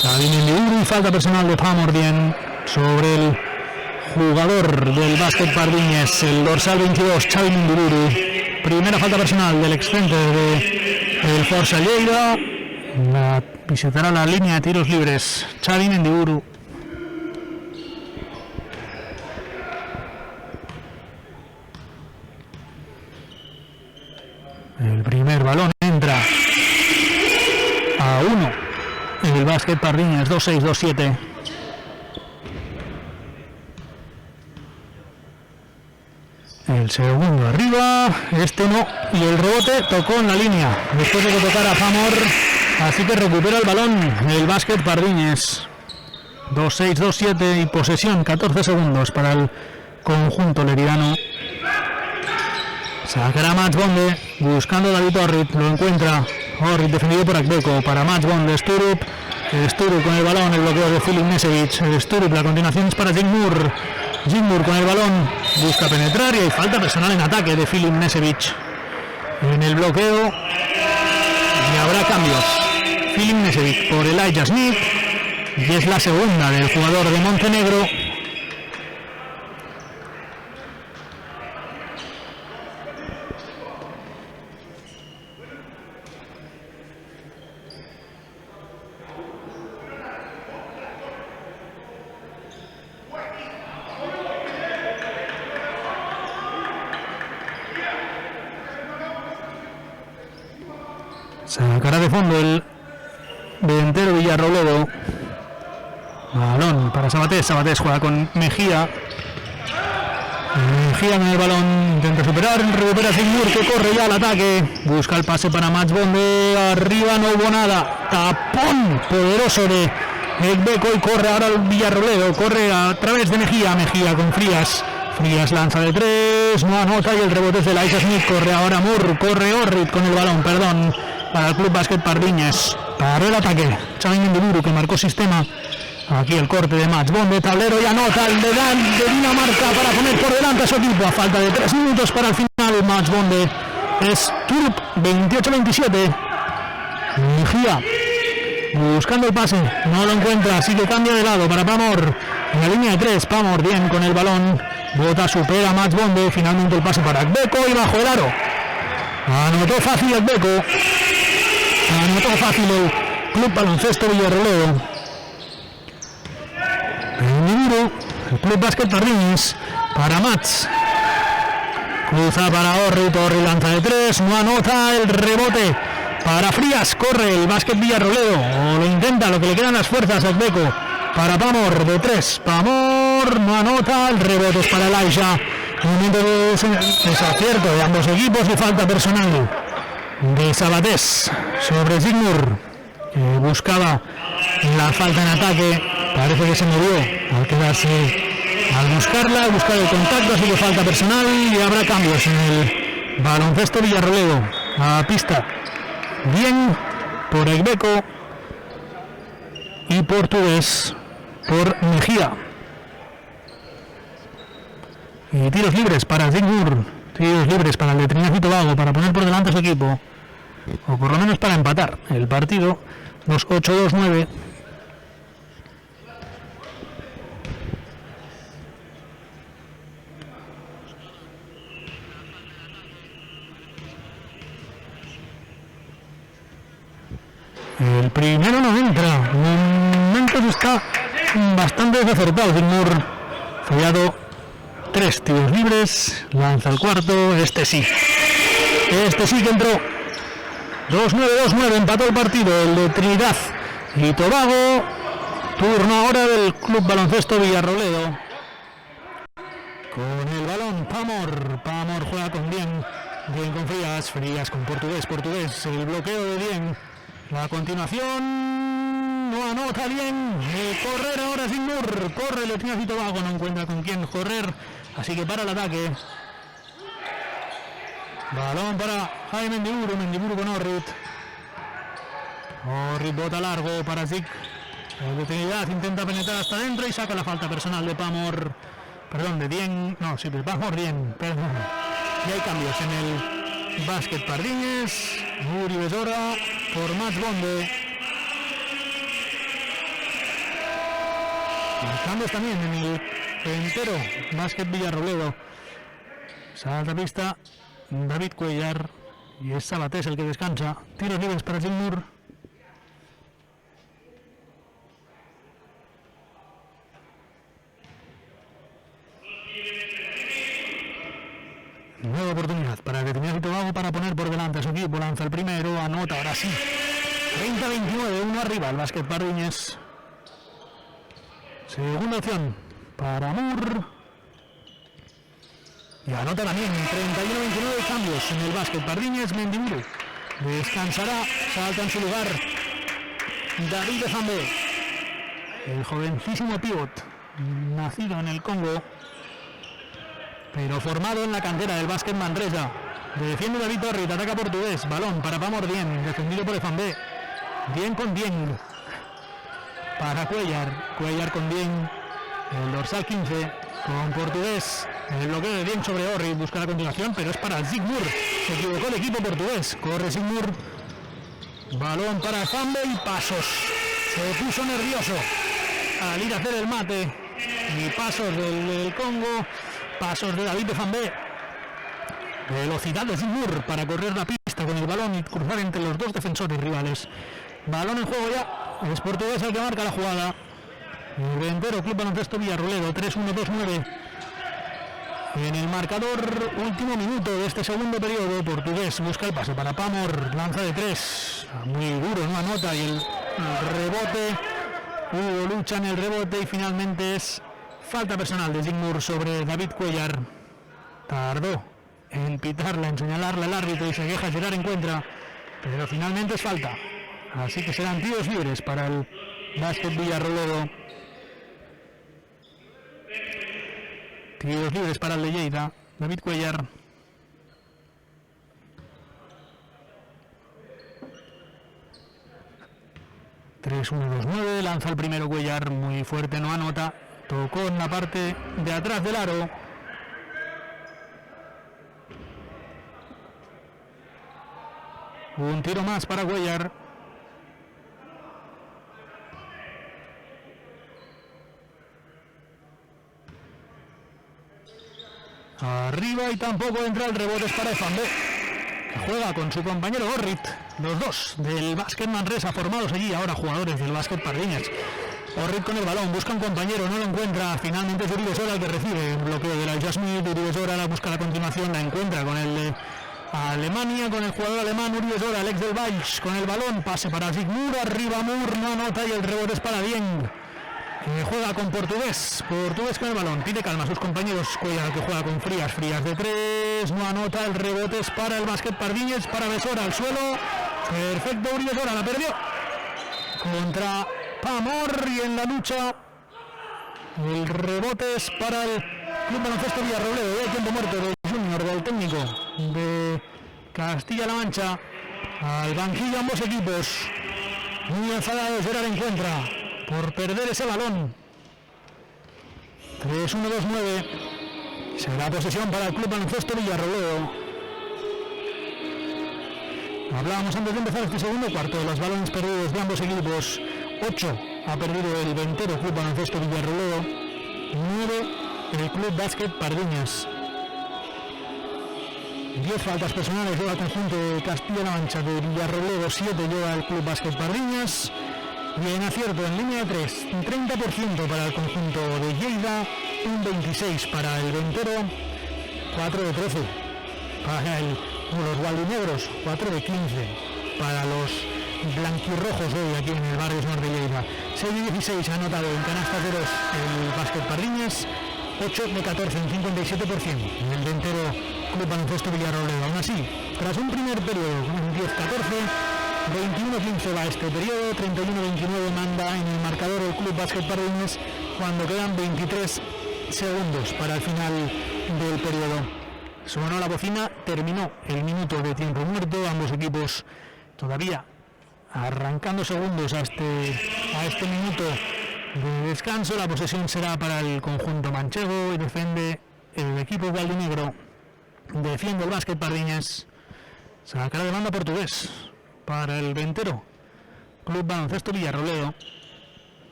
Xavi Indiburu y falta personal de Pamordien sobre el jugador del Básquet Pardiñes, el dorsal 22, Xavi Indiburu. Primera falta personal del excenter del Forza Lleida. Visitará la línea de tiros libres Xavi Indiburu. El primer balón entra a 1 en el Básquet Pardiñas, 2-6-2-7. El segundo arriba, este no, y el rebote tocó en la línea después de que tocara Pamor, así que recupera el balón el Básquet Pardiñes. 2-6-2-7 y posesión, 14 segundos para el conjunto leridano. Sacará Mats Bonde, buscando a David Orrit, lo encuentra. Orrit defendido por Akbeko, para Mats Bonde, Sturup con el balón, el bloqueo de Filip Nesevic. Sturup, la continuación es para Zingmur con el balón, busca penetrar y hay falta personal en ataque de Filip Nesevic. En el bloqueo y habrá cambios. Filip Nesevic por Elijah Smith y es la segunda del jugador de Montenegro. Sacará de fondo el delantero Villarrobledo. Balón para Sabatés. Sabatés juega con Mejía. Mejía con el balón. Intenta superar. Recupera Zingmur que corre ya al ataque. Busca el pase para Mats Bonde. Arriba no hubo nada. Tapón poderoso de Akbeko y corre ahora el Villarrobledo. Corre a través de Mejía. Mejía con Frías. Frías lanza de 3. No anota y el rebote es de Elijah Smith. Corre ahora Moore. Corre Orrit con el balón. Perdón. Para el Club Básquet Pardiñas. Paró el ataque Xavi Indiburu, que marcó sistema. Aquí el corte de Mats Bonde, tablero y anota el de Dinamarca para poner por delante a su equipo. A falta de 3 minutos para el final, Mats Bonde es Turup, 28-27. Mejía buscando el pase, no lo encuentra, así que cambia de lado para Pamor. En la línea de 3, Pamor bien con el balón. Bota, supera a Mats Bonde, finalmente el pase para Akbeko y bajo el aro. Anotó fácil Akbeko. Anotó fácil el Club Baloncesto Villarrobledo. El Club Básquet Pardiñas para Mats. Cruza para Orrit. Orrit lanza de 3. No anota el rebote para Frías. Corre el Básquet Villarrobledo. O lo intenta, lo que le quedan las fuerzas a Akbeko. Para Pamor de 3. Pamor no anota. El rebote es para Elijah. Un momento de desacierto de ambos equipos y falta personal de Sabatés sobre Zingmur, que buscaba la falta en ataque. Parece que se movió al quedarse, al buscarla, buscar el contacto, así que falta personal y habrá cambios en el Baloncesto Villarrobledo. A pista bien por Akbeko y portugués por Mejía. Y tiros libres para Zingmur, tiros libres para el de Trinidad y Tobago para poner por delante a su equipo. o por lo menos para empatar el partido. 2-8-2-9. El primero no entra. Momentos está bastante desacertado. Zygmunt fallado 3 tiros libres. Lanza el cuarto. Este sí que entró. 2-9-2-9. Empató el partido. El de Trinidad y Tobago. Turno ahora del Club Baloncesto Villarrobledo. Con el balón Pamor juega con Dien con Frías con Portugués, el bloqueo de Dien. La continuación no anota bien. Correr ahora Zygmunt. Corre el Trinidad y Tobago. No encuentra con quién correr. Así que para el ataque. Balón para Jaime Mendiburu con Orrit. Orrit bota largo para Zig. El de Trinidad intenta penetrar hasta adentro y saca la falta personal de Pamor. Perdón, de Dien. No, sí, de Pamor Dien. Perdón. Y hay cambios en el básquet Pardiñes. Uri Besora por Mats Bonde. Y cambios también en el entero básquet Villarrobledo. Salta pista David Cuellar y es Sabatés el que descansa. Tiros libres para Zygmunt. Nueva oportunidad para el Trinidad y Tobago para poner por delante a su equipo. Lanza el primero, anota ahora sí. 30-29, 1 arriba el básquet Pardiñes. Segunda opción para Mur. Y anota también. 31-29 cambios en el básquet Pardiñes. Mendiburu descansará, salta en su lugar David Zambé, el jovencísimo pívot nacido en el Congo, pero formado en la cantera del básquet Manresa. Defiende David Torrit, ataca Portugués, balón para Pamor Dien, defendido por Efambé. Dien con Dien para Cuellar con Dien, el dorsal 15 con Portugués. El bloqueo de Dien sobre Orrit, busca la continuación, pero es para Zygmunt. Se equivocó el equipo portugués, corre Zygmunt. Balón para Efambé y pasos. Se puso nervioso al ir a hacer el mate. Y pasos del Congo. Pasos de David Efambé. Velocidad de Zygmunt para correr la pista con el balón y cruzar entre los dos defensores rivales. Balón en juego ya. Es Portugués el que marca la jugada. El Ventero Club Baloncesto Villarrobledo. 3-1-2-9. En el marcador, último minuto de este segundo periodo. Portugués busca el pase para Pamor. Lanza de 3. Muy duro, no anota. Y el rebote. Hugo lucha en el rebote y finalmente es falta personal de Zygmunt sobre David Cuellar. Tardó en pitarla, en señalarla al árbitro y se queja Gerard Encuentra, pero finalmente es falta. Así que serán tiros libres para el básquet Villarrobledo. Tiros libres para el de Lleida, David Cuellar. ...3-1-2-9... lanza el primero Cuellar, muy fuerte, no anota. Tocó en la parte de atrás del aro. Un tiro más para Cuellar. Arriba y tampoco entra, el rebote es para Efambé, que juega con su compañero Orrit, los dos del básquet Manresa, formados allí, ahora jugadores del básquet Pardiñas. Orrit con el balón, busca un compañero, no lo encuentra, finalmente es Uri Besora el que recibe un bloqueo de la Jasmine. Uri Besora la busca a continuación, la encuentra con el de Alemania, con el jugador alemán Uri Besora, Alex del Valls con el balón, pase para Zygmunt, arriba Mur, no anota y el rebote es para Dien. Juega con Portugués con el balón, pide calma a sus compañeros. Cuellar que juega con Frías de 3, no anota, el rebote es para el básquet Pardiñes, para Besora al suelo, perfecto Uri Besora, la perdió contra Pamor y en la lucha el rebote es para el Club Baloncesto Villarrobledo. Hay tiempo muerto del junior, del técnico de Castilla-La Mancha, al banquillo ambos equipos, muy enfadado Gerard Encuentra por perder ese balón. 3-1-2-9. Será posesión para el Club Baloncesto Villarrobledo. Hablábamos antes de empezar este segundo cuarto de los balones perdidos de ambos equipos. 8 ha perdido el Ventero Club Baloncesto Villarrobledo, 9 el Club Básquet Pardiñas. 10 faltas personales lleva el conjunto de Castilla-La Mancha de Villarrobledo, 7 lleva el Club Básquet Pardiñas. Y en acierto en línea de 3, un 30% para el conjunto de Lleida, un 26% para el Ventero, 4 de 13 para los gualdinegros, 4 de 15 para los blanquirrojos hoy aquí en el barrio Norte de Lleida. 6 de 16 ha anotado en canastas de dos el Básquet Pardiñas, 8 de 14, un 57% en el Ventero Club Baloncesto Villarrobledo. Aún así, tras un primer periodo con un 10-14, 21-15 va este periodo, 31-29 manda en el marcador el Club Básquet Pardiñas cuando quedan 23 segundos para el final del periodo. Sonó la bocina, terminó el minuto de tiempo muerto, ambos equipos todavía arrancando segundos a este minuto de descanso. La posesión será para el conjunto manchego y defiende el equipo gualdinegro, defiende el Básquet Pardiñas, sacará de banda portugués para el Ventero Club Baloncesto Villarrobledo.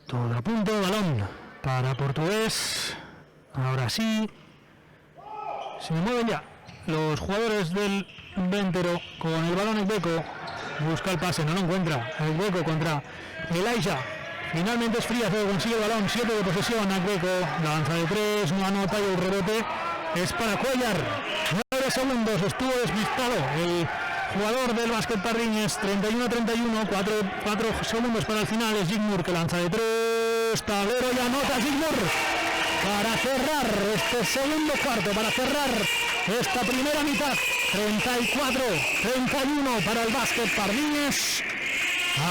Todo a punto, balón para portugués. Ahora sí, se mueven ya los jugadores del Ventero con el balón. El Beco busca el pase, no lo encuentra. El Beco contra Elijah. Finalmente es Frías que consigue el balón, 7 de posesión. Beco lanza de 3, no anota y el rebote es para Cuellar. 9 segundos, estuvo despistado el jugador del Básquet Pardiñas. 31-31, 4 segundos para el final. Es Zygmunt que lanza de 3, tablero y anota Zygmunt para cerrar este segundo cuarto, para cerrar esta primera mitad. 34-31 para el Básquet Pardiñas.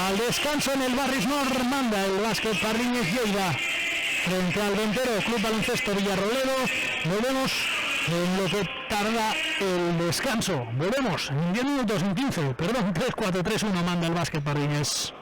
Al descanso en el Barris Nord manda el Básquet Pardiñas Lleida frente al Ventero Club Baloncesto Villarrobledo. Volvemos en lo que tarda el descanso. Volvemos en 10 minutos, en 15, perdón, 3-4-3-1 manda el Básquet Pardiñas.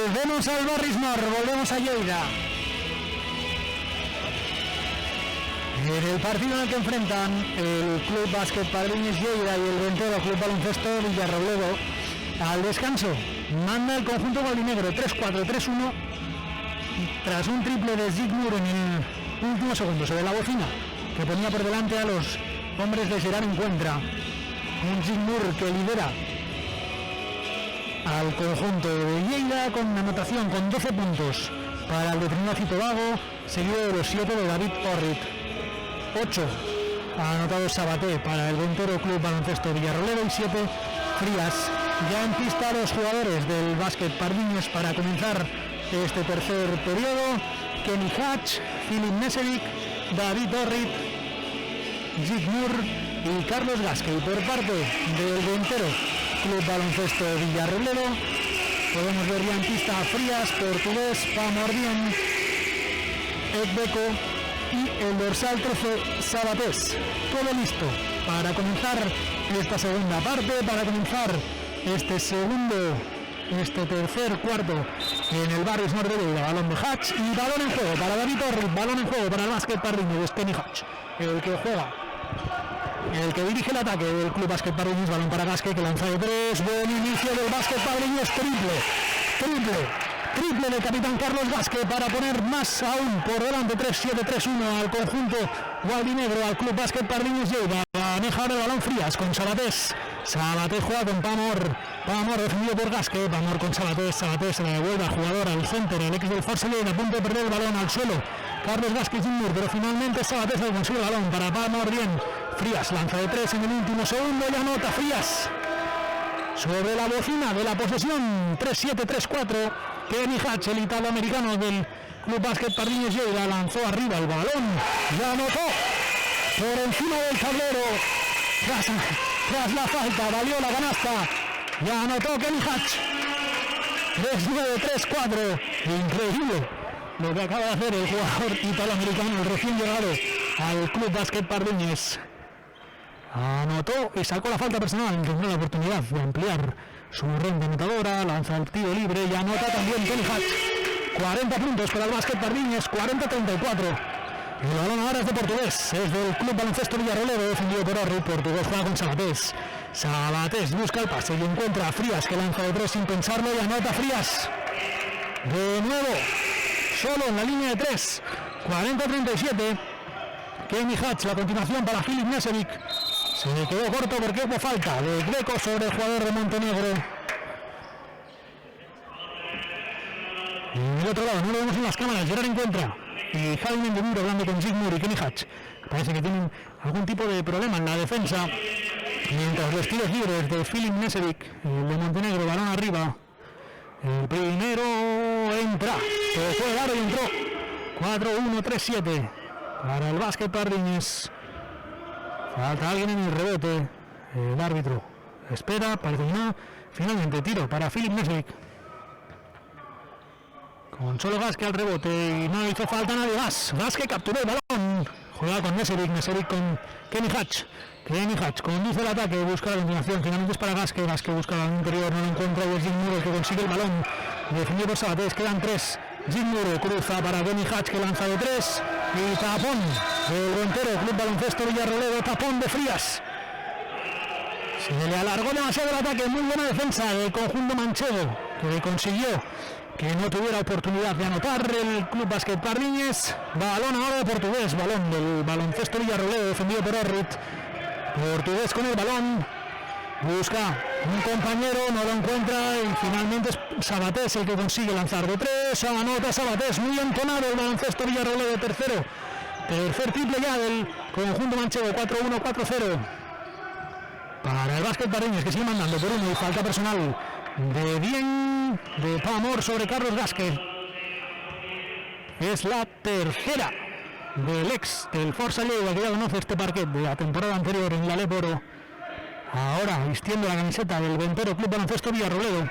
Volvemos al Barrismore, volvemos a Lleida. En el partido en el que enfrentan el Club Básquet Padriñes Lleida y el Ventero Club Baloncesto Villarrobledo, al descanso manda el conjunto gualdinegro 3-4, 3-1 tras un triple de Zygmunt en el último segundo sobre la bocina que ponía por delante a los hombres de Gerard Encuentra. Un Zygmunt que lidera al conjunto de Lleida con una anotación con 12 puntos para el de Trinidad y Tobago, seguido de los 7 de David Orrit. 8 ha anotado Sabaté para el Ventero Club Baloncesto Villarrobledo y 7 Frías. Ya en pista los jugadores del básquet Pardiñas para comenzar este tercer periodo: Kenny Hatch, Philip Nesevic, David Orrit, Zygmunt y Carlos Gasquet. Por parte del Ventero Club Baloncesto Villarrobledo podemos ver ya en pista a Frías, Portugués, Pamordien, Edbeco y el dorsal 13 Sabatés. Todo listo para comenzar esta segunda parte, para comenzar este tercer cuarto en el Barrismore de Lleida. Balón de Hatch y balón en juego para David Orrit, balón en juego para el básquet Pardiñas, Kenny Hatch, el que juega, el que dirige el ataque del Club Básquet Pardiñas. Balón para Gasquet, que lanza de 3, buen inicio del básquet Pardiñas, triple del capitán Carlos Gasquet para poner más aún por delante 3-7, 3-1 al conjunto gualdinegro, al Club Básquet Pardiñas Lleida. Maneja ahora el balón Frías con Sabatés. Sabatés juega con Pamor defendido por Gasquet. Pamor con Sabatés se la devuelve al jugador, al center, el ex del Force Lleida, a punto de perder el balón al suelo. Carlos Gasquet Jr., pero finalmente Sabatés le consigue el balón para Pamor. Bien, Frías lanza de 3 en el último segundo y anota Frías sobre la bocina de la posesión. 3-7, 3-4. Kenny Hatch, el italoamericano del Club Básquet Pardiñas Lleida, lanzó arriba el balón y anotó por encima del tablero tras la falta, valió la canasta y anotó Kenny Hatch. 3-9, 3-4. Increíble lo que acaba de hacer el jugador italoamericano, el recién llegado al Club Básquet Pardiñas. Anotó y sacó la falta personal, tendrá la oportunidad de ampliar su ronda anotadora, lanza el tiro libre y anota también Kenny Hatch. 40 puntos para el básquet Pardiñas, 40-34. El balón ahora es de Portugués, es del Club Baloncesto Villarrobledo, defendido por Orrit. Portugués juega con Sabatés. Sabatés busca el pase y encuentra a Frías, que lanza de 3 sin pensarlo y anota Frías. De nuevo, solo en la línea de 3. 40-37. Kenny Hatch, la continuación para Philip Nesevic. Se le quedó corto porque hubo falta de Greco sobre el jugador de Montenegro. Y en el otro lado, no lo vemos en las cámaras, Gerard Encuentra y Jaime de Muro hablando con Zygmunt y Kenny Hatch. Parece que tienen algún tipo de problema en la defensa. Mientras los tiros libres de Philip Nesevic, el de Montenegro, balón arriba. El primero entra, se fue largo y entró. 4-1, 3-7 para el básquet Pardiñas. Falta alguien en el rebote. El árbitro espera, parece que no. Finalmente tiro para Philip Nesevic. Con solo Gasquet al rebote y no hizo falta nadie más. Gasquet capturó el balón. Juega con Nesevic con Kenny Hatch. Kenny Hatch conduce el ataque, busca la continuación. Finalmente es para Gasquet. Gasquet busca el interior, no lo encuentra y es Zygmunt el que consigue el balón. Defendido por Sabatés, quedan 3. Zygmunt cruza para Kenny Hatch, que lanza de 3. Y tapón del Ventero Club Baloncesto Villarrobledo, tapón de Frías. Se le alargó demasiado el ataque, muy buena defensa del conjunto manchego, que consiguió que no tuviera oportunidad de anotar el Club Básquet Pardiñas. Balón ahora de Portugués, balón del Baloncesto Villarrobledo, defendido por Orrit. Portugués con el balón, busca un compañero, no lo encuentra y finalmente es Sabatés el que consigue lanzar de 3. Anota Sabatés, muy entonado el Baloncesto Villarrobledo, tercer triple ya del conjunto manchego. 4-1, 4-0 para el básquet Pardiñas, que sigue mandando por 1 y falta personal de bien de Pamor sobre Carlos Gasquet. Es la tercera del ex del Forza Lleida, que ya conoce este parquet de la temporada anterior en la Leporo. Ahora vistiendo la camiseta del Ventero Club Baloncesto Villarrobledo.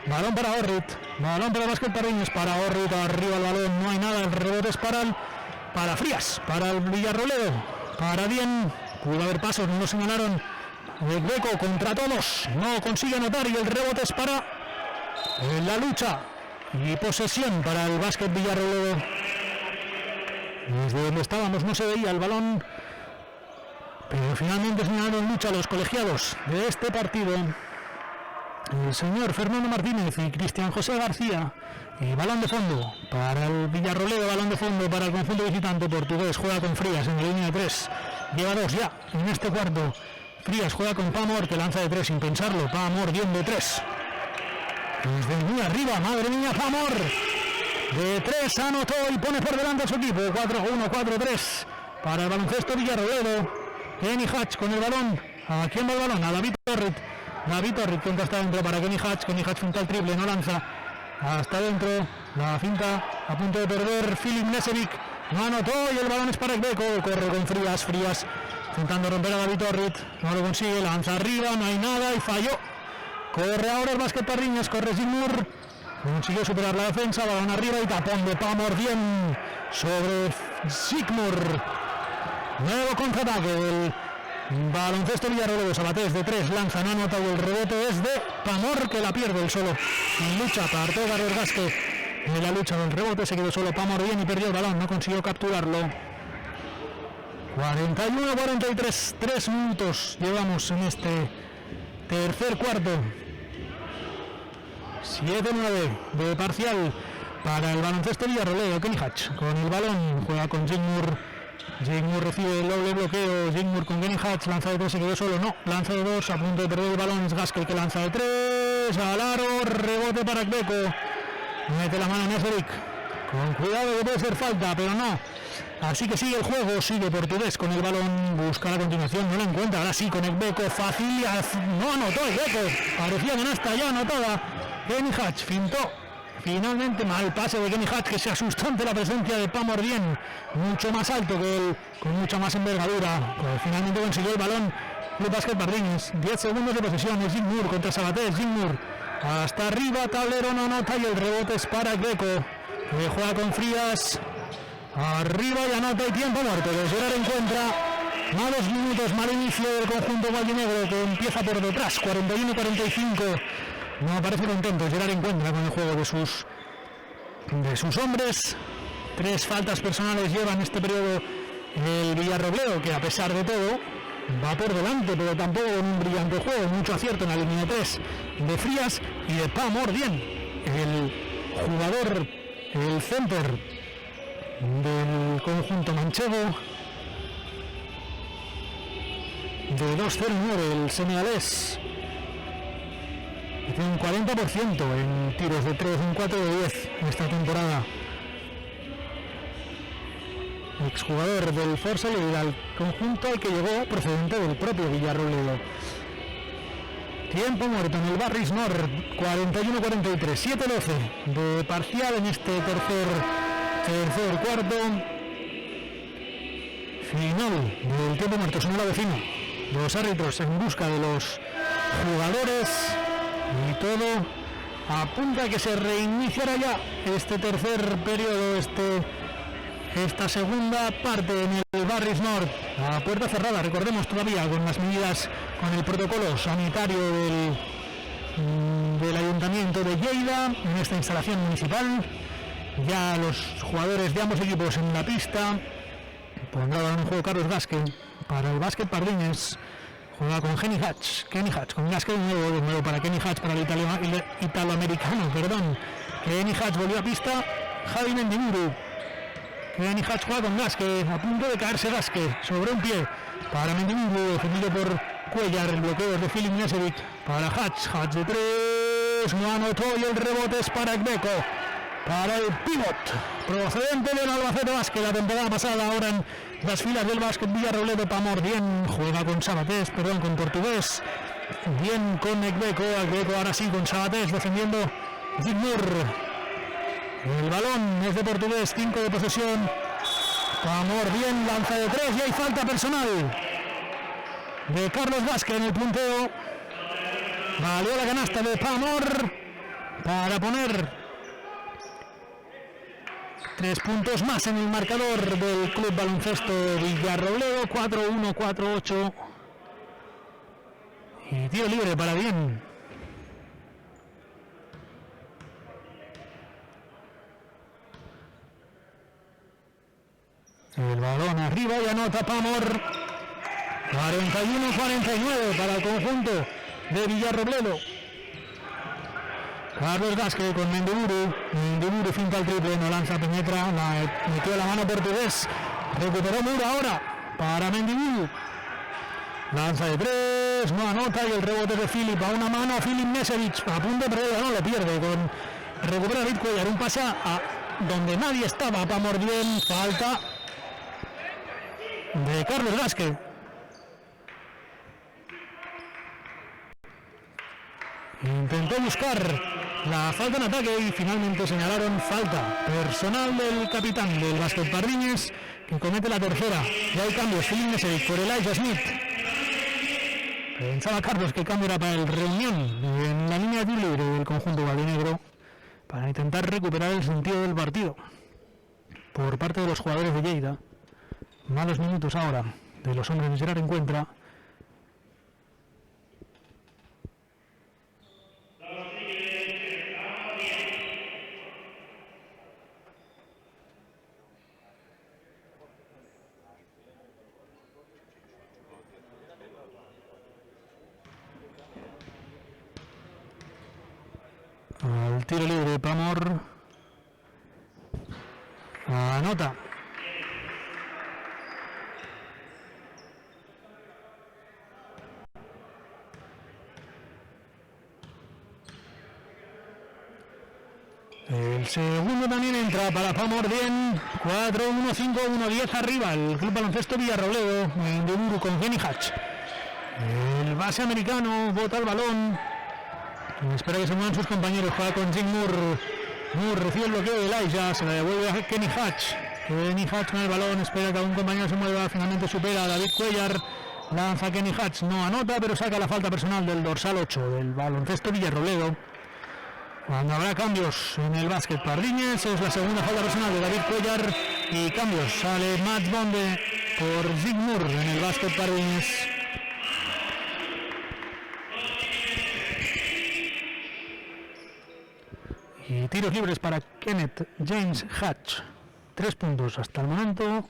Balón para Orrit, balón para el básquet Pardiñas, para Orrit, arriba el balón, no hay nada, el rebote es para Frías, para el Villarrobledo, para bien, pudo haber pasos, no lo señalaron. El Greco contra todos, no consigue anotar y el rebote es para la lucha y posesión para el Básquet Villarrobledo. Desde donde estábamos no se veía el balón, pero finalmente señalaron lucha a los colegiados de este partido. El señor Fernando Martínez y Cristian José García. Y balón de fondo para el Villarrobledo, balón de fondo para el conjunto visitante portugués. Juega con Frías en la línea de 3. Lleva 2 ya en este cuarto. Frías juega con Pamor, que lanza de 3 sin pensarlo. Pamor bien de 3. Desde muy arriba, madre mía, Pamor. De 3 anotó y pone por delante a su equipo. 4-1, 4-3 para el baloncesto Villarrobledo. Kenny Hatch con el balón. ¿A quién va el balón? A David Torrit. David Torrit que está dentro para Kenny Hatch. Kenny Hatch finta el triple, no lanza. Hasta dentro, la finta a punto de perder. Filip Nesevic no anotó y el balón es para Ekbeko. Corre con Frías intentando romper a David Torrit, no lo consigue, lanza arriba, no hay nada y falló. Corre ahora el Básquet Pardiñas, corre Zygmunt, consiguió superar la defensa, balón arriba y tapón de Pamor bien sobre Zygmunt. Nuevo contraataque del baloncesto Villarrobledo. Sabatés de 3, lanza, no anota y el rebote es de Pamor, que la pierde el solo. En lucha, partió Carlos Gasque. En la lucha del rebote se quedó solo Pamor bien y perdió el balón, no consiguió capturarlo. 41-43, 3 minutos llevamos en este tercer cuarto. 7-9 de parcial para el baloncesto Villarrobledo. Kenny Hatch con el balón, juega con Zygmunt. Zygmunt recibe el doble bloqueo. Zygmunt con Kenny Hatch, lanza de 3, se quedó solo, no, lanza de 2, a punto de perder el balón, es Gaskell que lanza de 3, al aro, rebote para Ekbeko, mete la mano en Nesevic, con cuidado que puede ser falta, pero no, así que sigue el juego, sigue Portugués con el balón, busca la continuación, no la encuentra, ahora sí con Ekbeko, fácil, no anotó Ekbeko, parecía canasta ya anotada, Kenny Hatch fintó. Finalmente mal pase de Kenny Hatch, que se asustó ante la presencia de Pamor bien, mucho más alto que él, con mucha más envergadura. Pues finalmente consiguió el balón el Básquet Pardiñas. 10 segundos de posesión de Zygmunt contra Sabatés. Zygmunt hasta arriba, tablero no anota y el rebote es para Ekbeko, que juega con Frías. Arriba y anota y tiempo muerto. De Gerard encuentra malos minutos, mal inicio del conjunto guallinegro, que empieza por detrás, 41-45. No parece contento, Gerard encuentra con el juego de sus hombres. 3 faltas personales lleva en este periodo el Villarrobledo, que a pesar de todo va por delante, pero tampoco con un brillante juego. Mucho acierto en la línea de 3 de Frías y de Pamor bien. El jugador, el center del conjunto manchego, de 2-0-9, el senegalés. Tiene un 40% en tiros de 3, un 4 de 10 en esta temporada. Exjugador del Forza y al conjunto al que llegó procedente del propio Villarrobledo. Tiempo muerto en el Barris Nord, 41-43, 7-12 de parcial en este tercer cuarto. Final del tiempo muerto, son la vecina. Los árbitros en busca de los jugadores. Y todo apunta a que se reiniciará ya este tercer periodo, esta segunda parte en el Barris Nord, a puerta cerrada, recordemos todavía con las medidas, con el protocolo sanitario del Ayuntamiento de Lleida, en esta instalación municipal. Ya los jugadores de ambos equipos en la pista. Pondrá en juego Carlos Gaskell para el Básquet Pardiñas. Juega con Kenny Hatch con Gaskell de nuevo para Kenny Hatch, para el italoamericano, perdón. Kenny Hatch volvió a pista, Javi Mendiburu. Kenny Hatch juega con Gaskell, a punto de caerse Gaskell, sobre un pie, para Mendiburu, defendido por Cuellar, el bloqueo es de Filip Nesevic, para Hatch de 3, no anotó y el rebote es para Ekbeko, para el pivot, procedente del Albacete Basket, la temporada pasada, ahora en las filas del Básquet Villarrobledo. Pamor bien, juega con Sabatés, con Portugués, bien con Ekbeko, ahora sí con Sabatés defendiendo Zygmunt. El balón es de Portugués, 5 de posesión. Pamor bien, lanza de 3 y hay falta personal de Carlos Gaskell en el punteo. Valió la canasta de Pamor para poner 3 puntos más en el marcador del Club Baloncesto Villarrobledo, 4-1, 4-8. Y tiro libre para bien. El balón arriba y anota Pamor. 41-49 para el conjunto de Villarrobledo. Carlos Gasque con Mendiburu. Mendiburu finta el triple, no lanza, penetra, metió la mano Portugués. Recuperó Muro ahora para Mendiburu. Lanza de 3, no anota y el rebote de Filip a una mano a Filip Mesevich. A punto de perder, no lo pierde. Recupera David Cuellar, un pase a donde nadie estaba. Pamor bien, falta de Carlos Gasque. Intentó buscar la falta en ataque y finalmente señalaron falta personal del capitán del Básquet Pardiñas, que comete la tercera. Ya hay cambios, Filip Mesevich por Elijah Smith. Pensaba Carlos que el cambio era para el Reunión en la línea de tiro libre del conjunto valdinegro para intentar recuperar el sentido del partido por parte de los jugadores de Lleida. Malos minutos ahora de los hombres de Gerard Encuentra. Al tiro libre, Pamor anota. El segundo también entra para Pamor, bien. 4-1-5-1-10 arriba el Club Baloncesto Villarrobledo. Mendiburu con Kenny Hatch. El base americano bota el balón. Espera que se muevan sus compañeros. Juega con Jim Moore. Moore recibe el bloqueo de Elijah. Se la devuelve a Kenny Hatch. Kenny Hatch con el balón. Espera que algún compañero se mueva. Finalmente supera a David Cuellar. Lanza Kenny Hatch. No anota, pero saca la falta personal del dorsal 8 del Baloncesto Villarrobledo. Cuando habrá cambios en el Básquet Pardiñas, es la segunda falta personal de David Cuellar. Y cambios. Sale Matt Bonde por Jim Moore en el Básquet Pardiñas. Y tiros libres para Kenneth James Hatch. 3 puntos hasta el momento.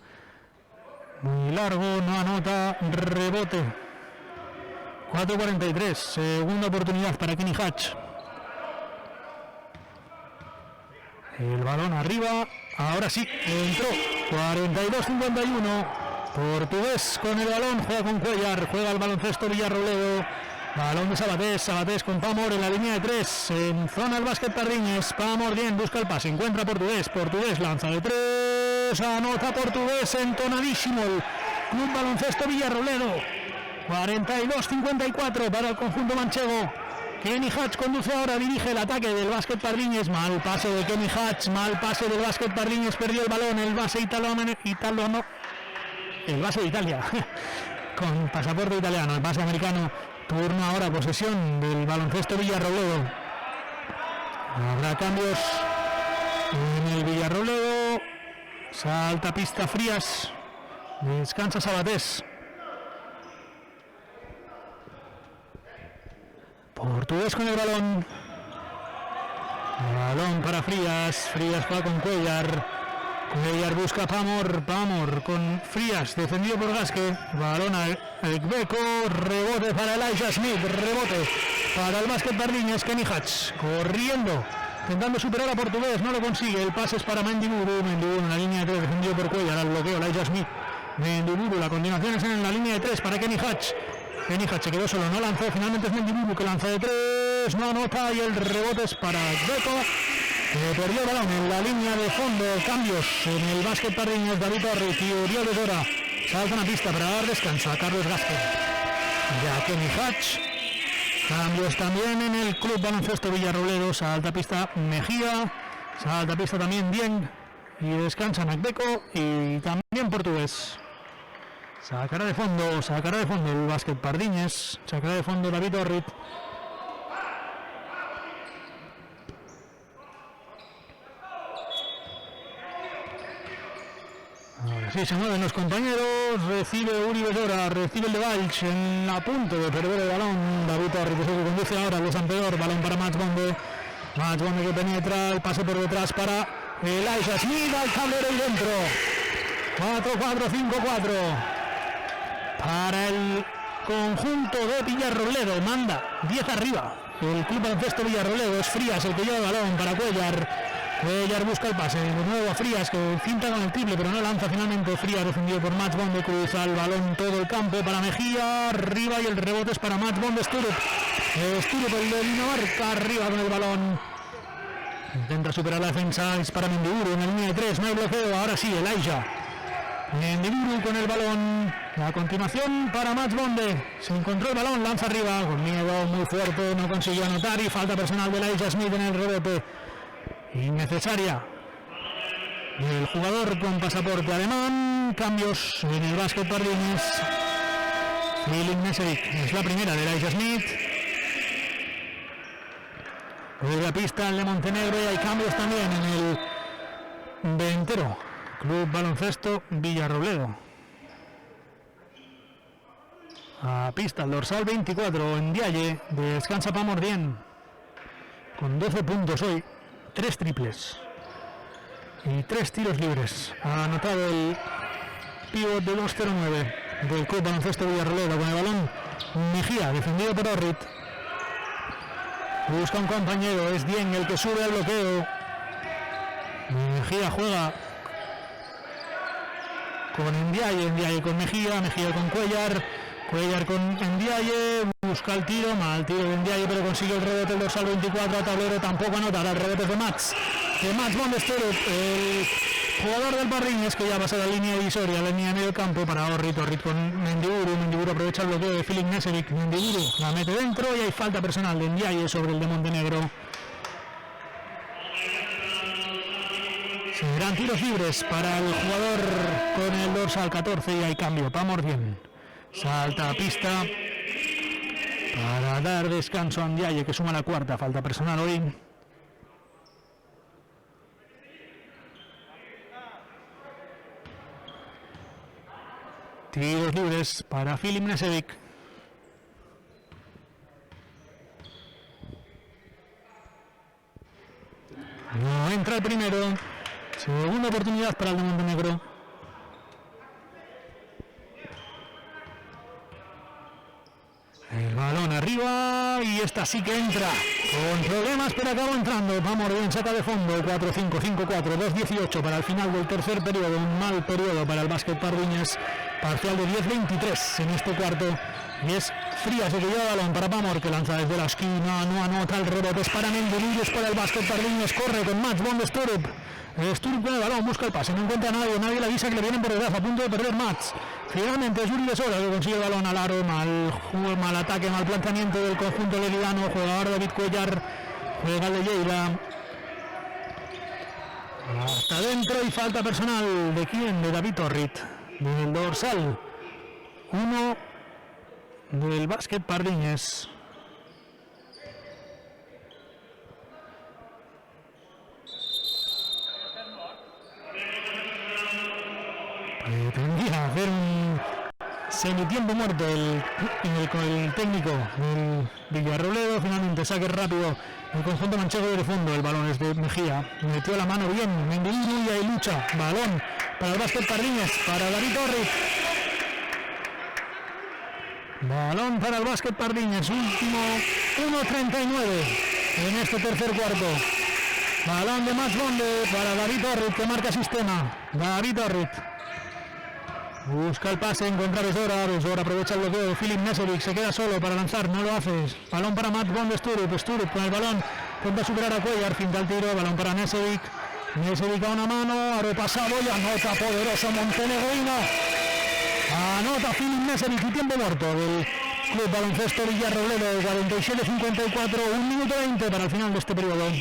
Muy largo, no anota, rebote. 4-43, segunda oportunidad para Kenny Hatch. El balón arriba, ahora sí, entró. 42-51. Portugués con el balón, juega con Cuellar, juega el Baloncesto Villarrobledo. Balón de Sabatés, Sabatés con Pamor en la línea de 3, en zona el Básquet Pardiñas. Pamor bien, busca el pase, encuentra Portugués, Portugués lanza de 3, anota Portugués, entonadísimo el Club Baloncesto Villarrobledo. 42-54 para el conjunto manchego. Kenny Hatch conduce ahora, dirige el ataque del Básquet Pardiñas. Mal pase de Kenny Hatch, mal pase del Básquet Pardiñas, perdió el balón, el base italiano, el base de Italia, con pasaporte italiano, el base americano. Turno ahora, posesión del Baloncesto Villarrobledo. Habrá cambios en el Villarrobledo. Salta pista Frías. Descansa Sabatés. Portugués con el balón. Balón para Frías. Frías juega con Cuellar. Cuellar busca a Pamor con Frías, defendido por Gasque. Balón a Ekbeko, rebote para Elijah Smith, rebote para el Básquet Pardiñas. Kenny Hatch corriendo, intentando superar a Portugués, no lo consigue. El pase es para Mendiburu, Mendiburu en la línea de 3, defendido por Cuellar, al bloqueo Elijah Smith. Mendiburu, la continuación es en la línea de 3 para Kenny Hatch. Kenny Hatch se quedó solo, no lanzó, finalmente es Mendiburu que lanza de 3, no anota y el rebote es para Ekbeko. Perdió el balón en la línea de fondo. Cambios en el Básquet Pardiñas. David Torres y Uriel de Dora saltan a pista para dar descanso a Carlos Gasque. Ya Kenny Hatch. Cambios también en el Club Baloncesto Villarrobledo. Salta a pista Mejía. Salta a pista también bien. Y descansa Ekbeko y también Portugués. Sacará de fondo el Básquet Pardiñas. Sacará de fondo David Torres. Ahora sí, se mueven los compañeros, recibe Uri Bellora, recibe el de Valch en la punta de perder el balón. David Torres que se conduce ahora, los Ampeor, balón para Matt Bonde. Matt Bonde que penetra, el pase por detrás para Elijah Smith, al tablero y dentro. 4-4-5-4 para el conjunto de Villarrobledo. Manda 10 arriba el Club Baloncesto Villarrobledo. Es Frías el que lleva el balón para Cuellar. Cuellar busca el pase de nuevo a Frías, que cinta con el triple pero no lanza finalmente. Frías defendido por Mats Bonde, cruza el balón todo el campo para Mejía, arriba, y el rebote es para Mats Bonde. Sturup el de Dinamarca, arriba con el balón, intenta superar la defensa, es para Mendiburu en la línea de 3, no hay bloqueo, ahora sí, Elijah Mendiburu con el balón, a continuación para Mats Bonde, se encontró el balón, lanza arriba, con miedo, muy fuerte, no consiguió anotar, y falta personal de Elijah Smith en el rebote innecesaria del jugador con pasaporte alemán. Cambios en el básquet Pardines. Filip Nesevic es la primera de Elijah Smith. Hoy la pista el de Montenegro, y hay cambios también en el Ventero Club Baloncesto Villarrobledo. A pista el dorsal 24 en Ndiaye, descansa Pamordien con 12 puntos hoy, 3 triples y 3 tiros libres. Ha anotado el pívot de 2-0-9 del Club Baloncesto Villarrobledo con el balón. Mejía, defendido por Orrit. Busca un compañero, es Dien el que sube al bloqueo. Mejía juega con Ndiaye con Mejía con Cuellar con Ndiaye, busca el tiro, mal tiro de Ndiaye, pero consigue el rebote el dorsal 24 a tablero, tampoco anotará. El rebote de Mats Bonde Sturup, el jugador del Pardines, que ya pasa la línea divisoria, la línea de medio campo para Orrit con Mendiburu aprovecha el bloqueo de Filip Nesevic, Mendiburu la mete dentro, y hay falta personal de Ndiaye sobre el de Montenegro. Serán tiros libres para el jugador con el dorsal 14, y hay cambio. Pamordien salta a pista para dar descanso a Ndiaye, que suma la cuarta falta personal hoy. Tiros libres para Filip Nesevic. No entra el primero. Segunda oportunidad para el de Montenegro. El balón arriba, y esta sí que entra. Con problemas, pero acabó entrando. Vamos bien, saca de fondo. 4-5-5-4, 2-18 para el final del tercer periodo. Un mal periodo para el básquet Pardines. Parcial de 10-23 en este cuarto. Y es Frías el que lleva el balón para Pamor, que lanza desde la esquina. No anota, el rebote es para Mendiburu, es para el básquet Pardines. Corre con Mats Bonde Sturup. Sturup con el balón, busca el pase, no encuentra a nadie le avisa que le vienen por detrás, a punto de perder Mats. Finalmente es Yuri Besora que consigue el balón al aro. Mal ataque, mal planteamiento del conjunto leridano. Juega ahora David Cuellar, juega el de Lleida hasta adentro, y falta personal de quién, de David Orrit, del dorsal 1 del básquet Pardines. Tendría que hacer un semitiempo muerto con el técnico del Villarrobledo. Finalmente saque rápido el conjunto manchego de fondo. El balón es de Mejía, metió la mano bien Mendiburu, y hay lucha. Balón para el básquet Pardines, para David Orrit. Balón para el básquet Pardines, último 1:39 en este tercer cuarto. Balón de Mats Bonde para David Orrit, que marca sistema. David Orrit busca el pase, encuentra Besora aprovecha el bloqueo de Filip Nesevic, se queda solo para lanzar, no lo hace. Balón para Mats Bonde Sturup con el balón, intenta superar a Cuellar, finta el tiro, balón para Nesevic a una mano, aro pasado, y anota poderoso montenegrino. Anota Filip Nesevic, y tiempo muerto del Club Baloncesto Villarrobledo, 47-54, 1 minuto 20 para el final de este periodo.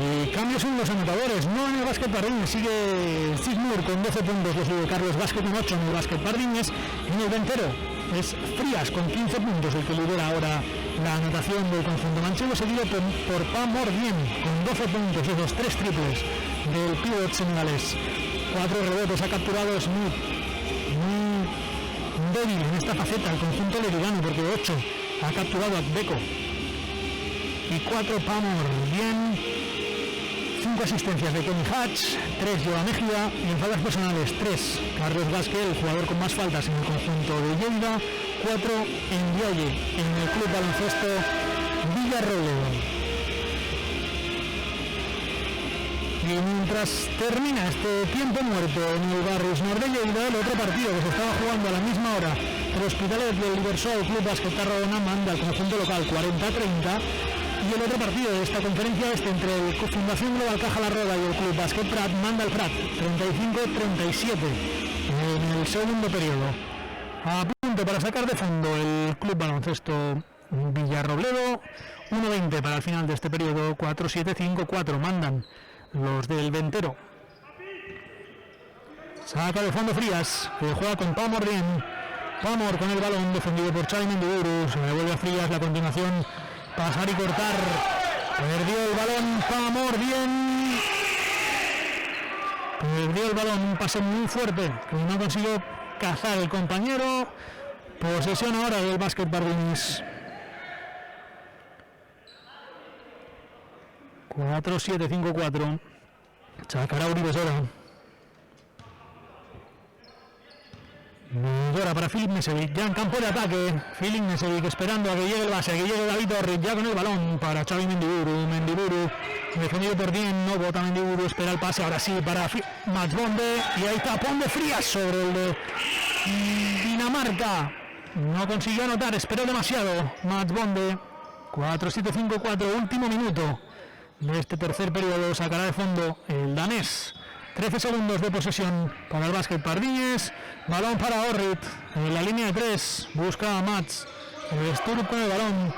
Y cambios en los anotadores, no en el básquet Pardines, sigue Cismur con 12 puntos, lo sigue Carlos Vázquez con 8 en el básquet Pardines. En el Ventero es Frías con 15 puntos el que lidera ahora la anotación del conjunto manchego, seguido por Pamordien con 12 puntos, esos 3 triples del pívot senegalés. 4 rebotes ha capturado Smith, muy débil en esta faceta el conjunto leridano, porque 8 ha capturado a Beko y 4 Pamordien. 5 asistencias de Tony Hatch, 3 Joa Mejía y en faltas personales 3 Carlos Vázquez, el jugador con más faltas en el conjunto de Lleida, 4 Ndiaye en el Club Baloncesto Villarrobledo. Y mientras termina este tiempo muerto en el Barrios Nord de Lleida, el otro partido que se estaba jugando a la misma hora, el Hospitalet del Diversol Club Básquet Tarragona manda al conjunto local 40-30, y el otro partido de esta conferencia entre el Fundación Global Caja La Roda y el Club Básquet Prat manda al Prat 35-37 en el segundo periodo. A punto para sacar de fondo el Club Baloncesto Villarrobledo, 1:20 para el final de este periodo, 4-7-5-4 mandan los del Ventero. Saca de fondo Frías, que juega con Pamor bien. Pamor con el balón, defendido por Xavi Mendiburu. Se devuelve a Frías, la continuación, pasar y cortar. Perdió el balón Pamor bien. Perdió el balón, un pase muy fuerte, que no consiguió cazar el compañero. Posesión ahora del Básquet Pardines. 4-7-5-4. Sacará Uribe Sora. Ahora para Filip Nesevic, ya en campo de ataque. Filip Nesevic esperando a que llegue el base, a que llegue David Torres, ya con el balón para Xavi Mendiburu. Mendiburu defendido por Dien, no bota Mendiburu, espera el pase, ahora sí para Mats Bonde. Y ahí tapón de Frías sobre el de Dinamarca. No consiguió anotar, esperó demasiado Mats Bonde. 4-7-5-4, último minuto de este tercer periodo. Sacará de fondo el danés. 13 segundos de posesión para el Básquet Pardiñes. Balón para Orrit en la línea de 3. Busca a Mats. Sturb con el balón.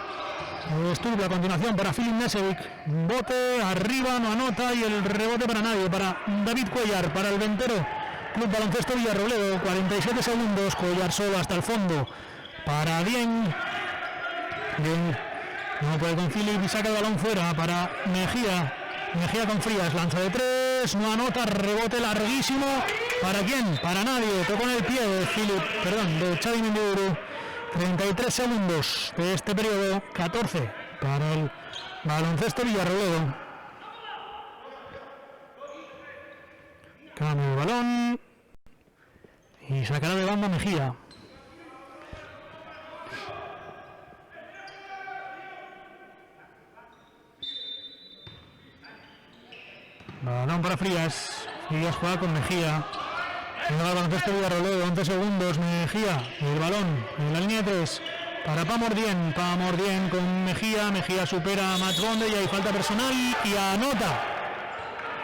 Sturb a continuación para Filip Nesevic. Bote arriba, no anota y el rebote para nadie. Para David Cuellar, para el Ventero Club Baloncesto Villarrobledo. 47 segundos. Cuellar solo hasta el fondo. Para Dien. No puede con Filip y saca el balón fuera para Mejía. Mejía con Frías, lanza de 3, no anota, rebote larguísimo. ¿Para quién? Para nadie. Tocó en el pie de de Xavi Mendiburu. 33 segundos de este periodo, 14 para el Baloncesto Villarrobledo. Cambio de balón y sacará de banda Mejía. Balón para Frías. Frías juega con Mejía. En el Baloncesto Villarrobledo, 11 segundos. Mejía, el balón en la línea 3 para Pamordien. Pamordien con Mejía. Mejía supera a Mats Bonde y hay falta personal y anota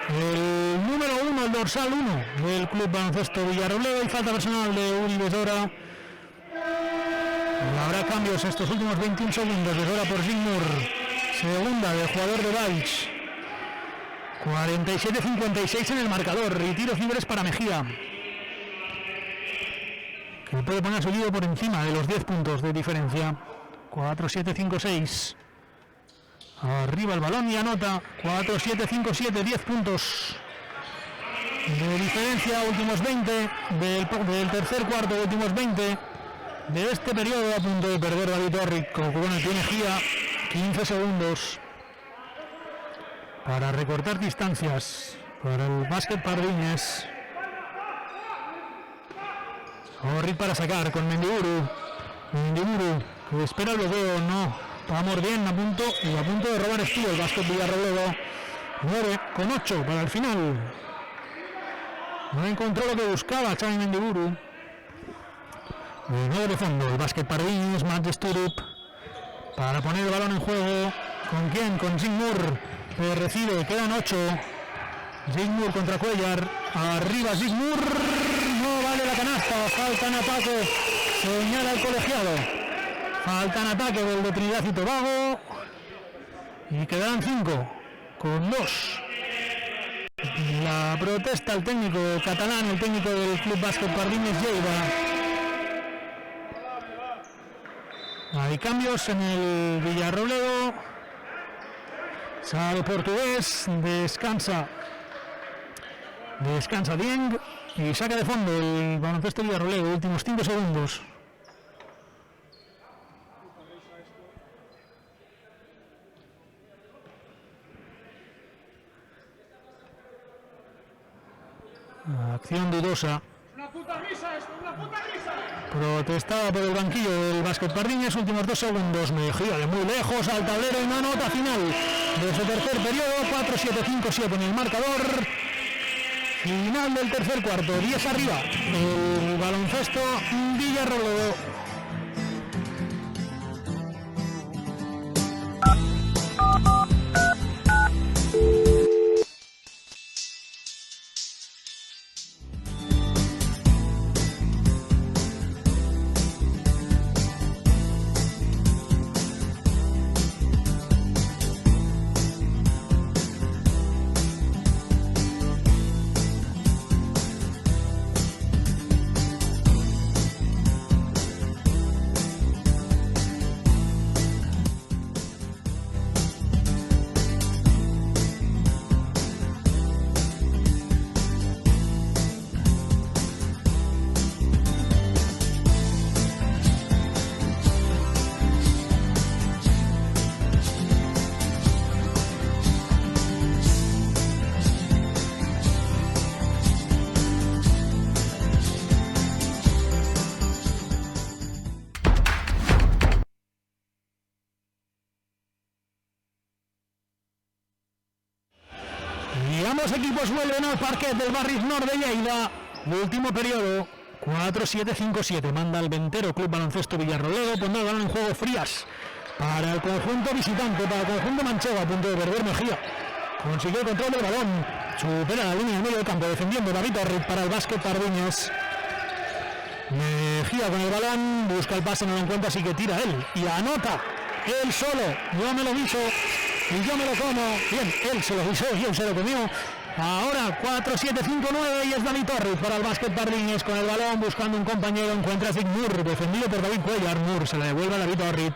el número 1, el dorsal 1 del Club Baloncesto Villarrobledo. Y falta personal de Uribe Sora. Habrá cambios estos últimos 21 segundos de Sora por Zygmunt. Segunda del jugador de Valls. 47-56 en el marcador y tiros libres para Mejía, que puede poner su lío por encima de los 10 puntos de diferencia. 4-7-5-6. Arriba el balón y anota. 4-7-5-7, 10 puntos de diferencia. Últimos 20 del tercer cuarto, últimos 20 de este periodo. A punto de perder David Torric con el pie Mejía. 15 segundos para recortar distancias para el Básquet Pardiñes. Orrit para sacar con Mendiburu. Mendiburu que espera el bloqueo, no. Vamos bien, a punto de robar estilo el Básquet Villarrobledo. 9-8 para el final. No encontró lo que buscaba Xavi Mendiburu. De nuevo de fondo el Básquet Pardiñes, Mats Sturb para poner el balón en juego. ¿Con quién? Con Zygmunt. Recibe, quedan 8. Zygmunt contra Cuellar. Arriba Zygmunt. No vale la canasta. Falta en ataque. Señala el colegiado. Falta en ataque del de Trinidad y Tobago. Y quedarán 5 con 2. La protesta al técnico catalán, el técnico del Club Básquet Pardiñes Lleida. Hay cambios en el Villarrobledo. Sale portugués, descansa Dieng y saca de fondo el Baloncesto Villarrobledo. Últimos 5 segundos. Acción dudosa. Protestada por el banquillo del Básquet Pardiñas. Últimos 2 segundos. Mejía de muy lejos al tablero y una nota final de ese tercer periodo. 4-7-5-7 en el marcador. Final del tercer cuarto. 10 arriba. El baloncesto Villarrobledo. Ambos equipos vuelven al parquet del Barris Nord de Lleida. Último periodo, 4-7-5-7. Manda el Ventero Club Baloncesto Villarrobledo. Pondrá el balón en juego Frías para el conjunto visitante, para el conjunto manchego, a punto de perder Mejía. Consiguió el control del balón. Supera la línea de medio del campo, defendiendo David Orrit para el Básquet Pardiñas. Mejía con el balón, busca el pase, no lo encuentra, así que tira él y anota. Él solo, yo me lo guiso y yo me lo como. Bien, él se lo guisó y él se lo comió. Ahora 4-7-5-9 y es David Orrit para el Básquet Pardiñas con el balón, buscando un compañero, encuentra a Zygmunt, defendido por David Cuellar. Moore se la devuelve a David Orrit.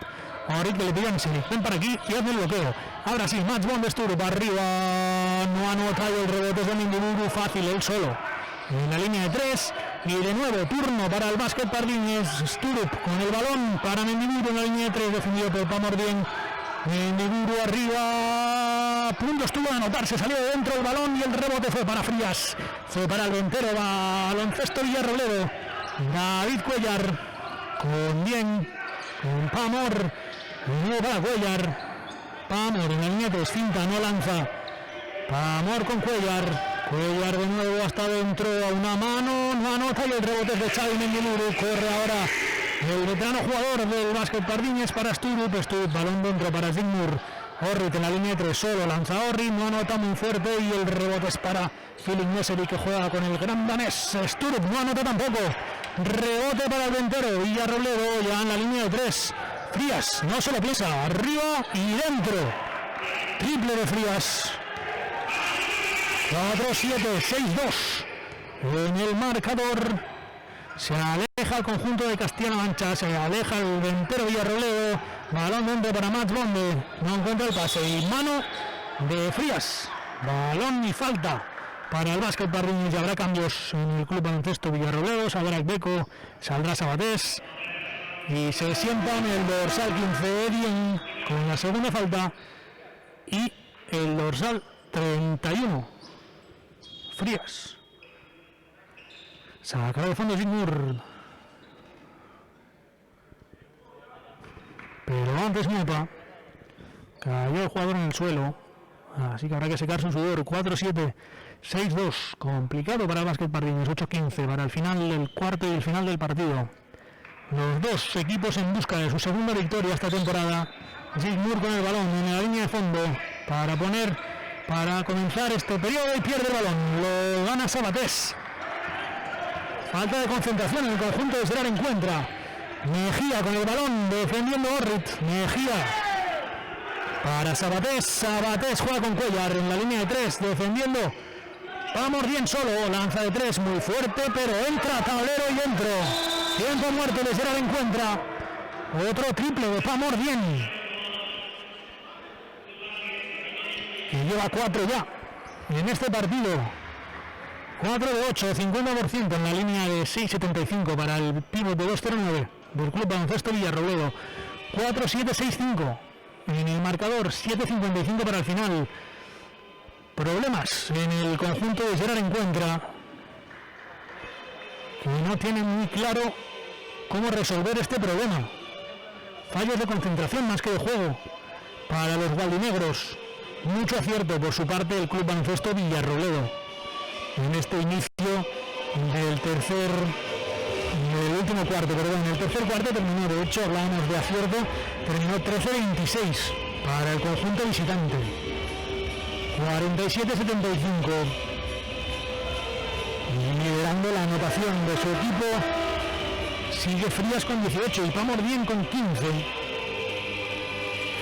Orrit que le pide a Miseli, ven para aquí y hazme el bloqueo. Ahora sí, match ball de Sturup, arriba, no anota y el rebote es de Mendiburu, fácil, él solo. En la línea de 3 y de nuevo turno para el Básquet Pardiñas. Sturup con el balón para Mendiburu en la línea de 3, defendido por Pamordien. Mendiburu arriba, punto estuvo de anotarse, salió de dentro el balón y el rebote fue para Frías, fue para el Ventero, baloncesto Villarrobledo. David Cuellar con bien, con Pamor, y para Cuellar. Pamor en la línea 3, cinta, no lanza. Pamor con Cuellar. Cuellar de nuevo hasta dentro, a una mano, no anota y el rebote es de Xavi Mendiburu. Corre ahora el veterano jugador del Básquet Pardiñas para Sturup. Balón dentro para Zygmunt. Orrit en la línea 3, solo lanza Orrit, no anota, muy fuerte y el rebote es para Filip Neseri, que juega con el gran danés. Sturup no anota tampoco. Rebote para el Ventero, Villarrobledo ya en la línea de 3. Frías no se lo piensa, arriba y dentro. Triple de Frías. 4-7-6-2 en el marcador. Se aleja el conjunto de Castilla-La Mancha, se aleja el Ventero Villarrobledo. Balón dentro para Matt Bonde, no encuentra el pase y mano de Frías. Balón y falta para el Básquet Pardiñas. Y habrá cambios en el Club Baloncesto Villarrobledo. Saldrá Beco, saldrá Sabatés y se sienta en el dorsal 15 Edien con la segunda falta y el dorsal 31 Frías. Sacará de fondo Zygmunt, pero antes Mopa cayó el jugador en el suelo, así que habrá que secar su sudor. 4-7-6-2, complicado para el Básquet Pardiñas. 8-15 para el final del cuarto y el final del partido. Los dos equipos en busca de su segunda victoria esta temporada. Zygmunt con el balón en la línea de fondo para comenzar este periodo y pierde el balón. Lo gana Sabatés. Falta de concentración en el conjunto de Serar. Encuentra Mejía con el balón, defendiendo Orrit. Mejía para Sabatés. Sabatés juega con Cuellar en la línea de 3, defendiendo. Vamos bien solo, lanza de 3 muy fuerte, pero entra tablero y dentro. Tiempo muerto de Serar. Encuentra otro triple de Pamor bien. Y lleva 4 ya en este partido. 4 de 8, 50% en la línea de 6.75 para el pívot de 2.09 del Club Baloncesto Villarrobledo. 4-7-6-5 en el marcador, 7.55 para el final. Problemas en el conjunto de Gerard. Encuentra que no tiene muy claro cómo resolver este problema. Fallos de concentración más que de juego para los gualdinegros. Mucho acierto por su parte del Club Baloncesto Villarrobledo en este inicio del último cuarto, perdón. El tercer cuarto terminó, de hecho hablábamos de acierto, terminó 13-26 para el conjunto visitante. 47-75. Liderando la anotación de su equipo sigue Frías con 18 y Pamordien con 15.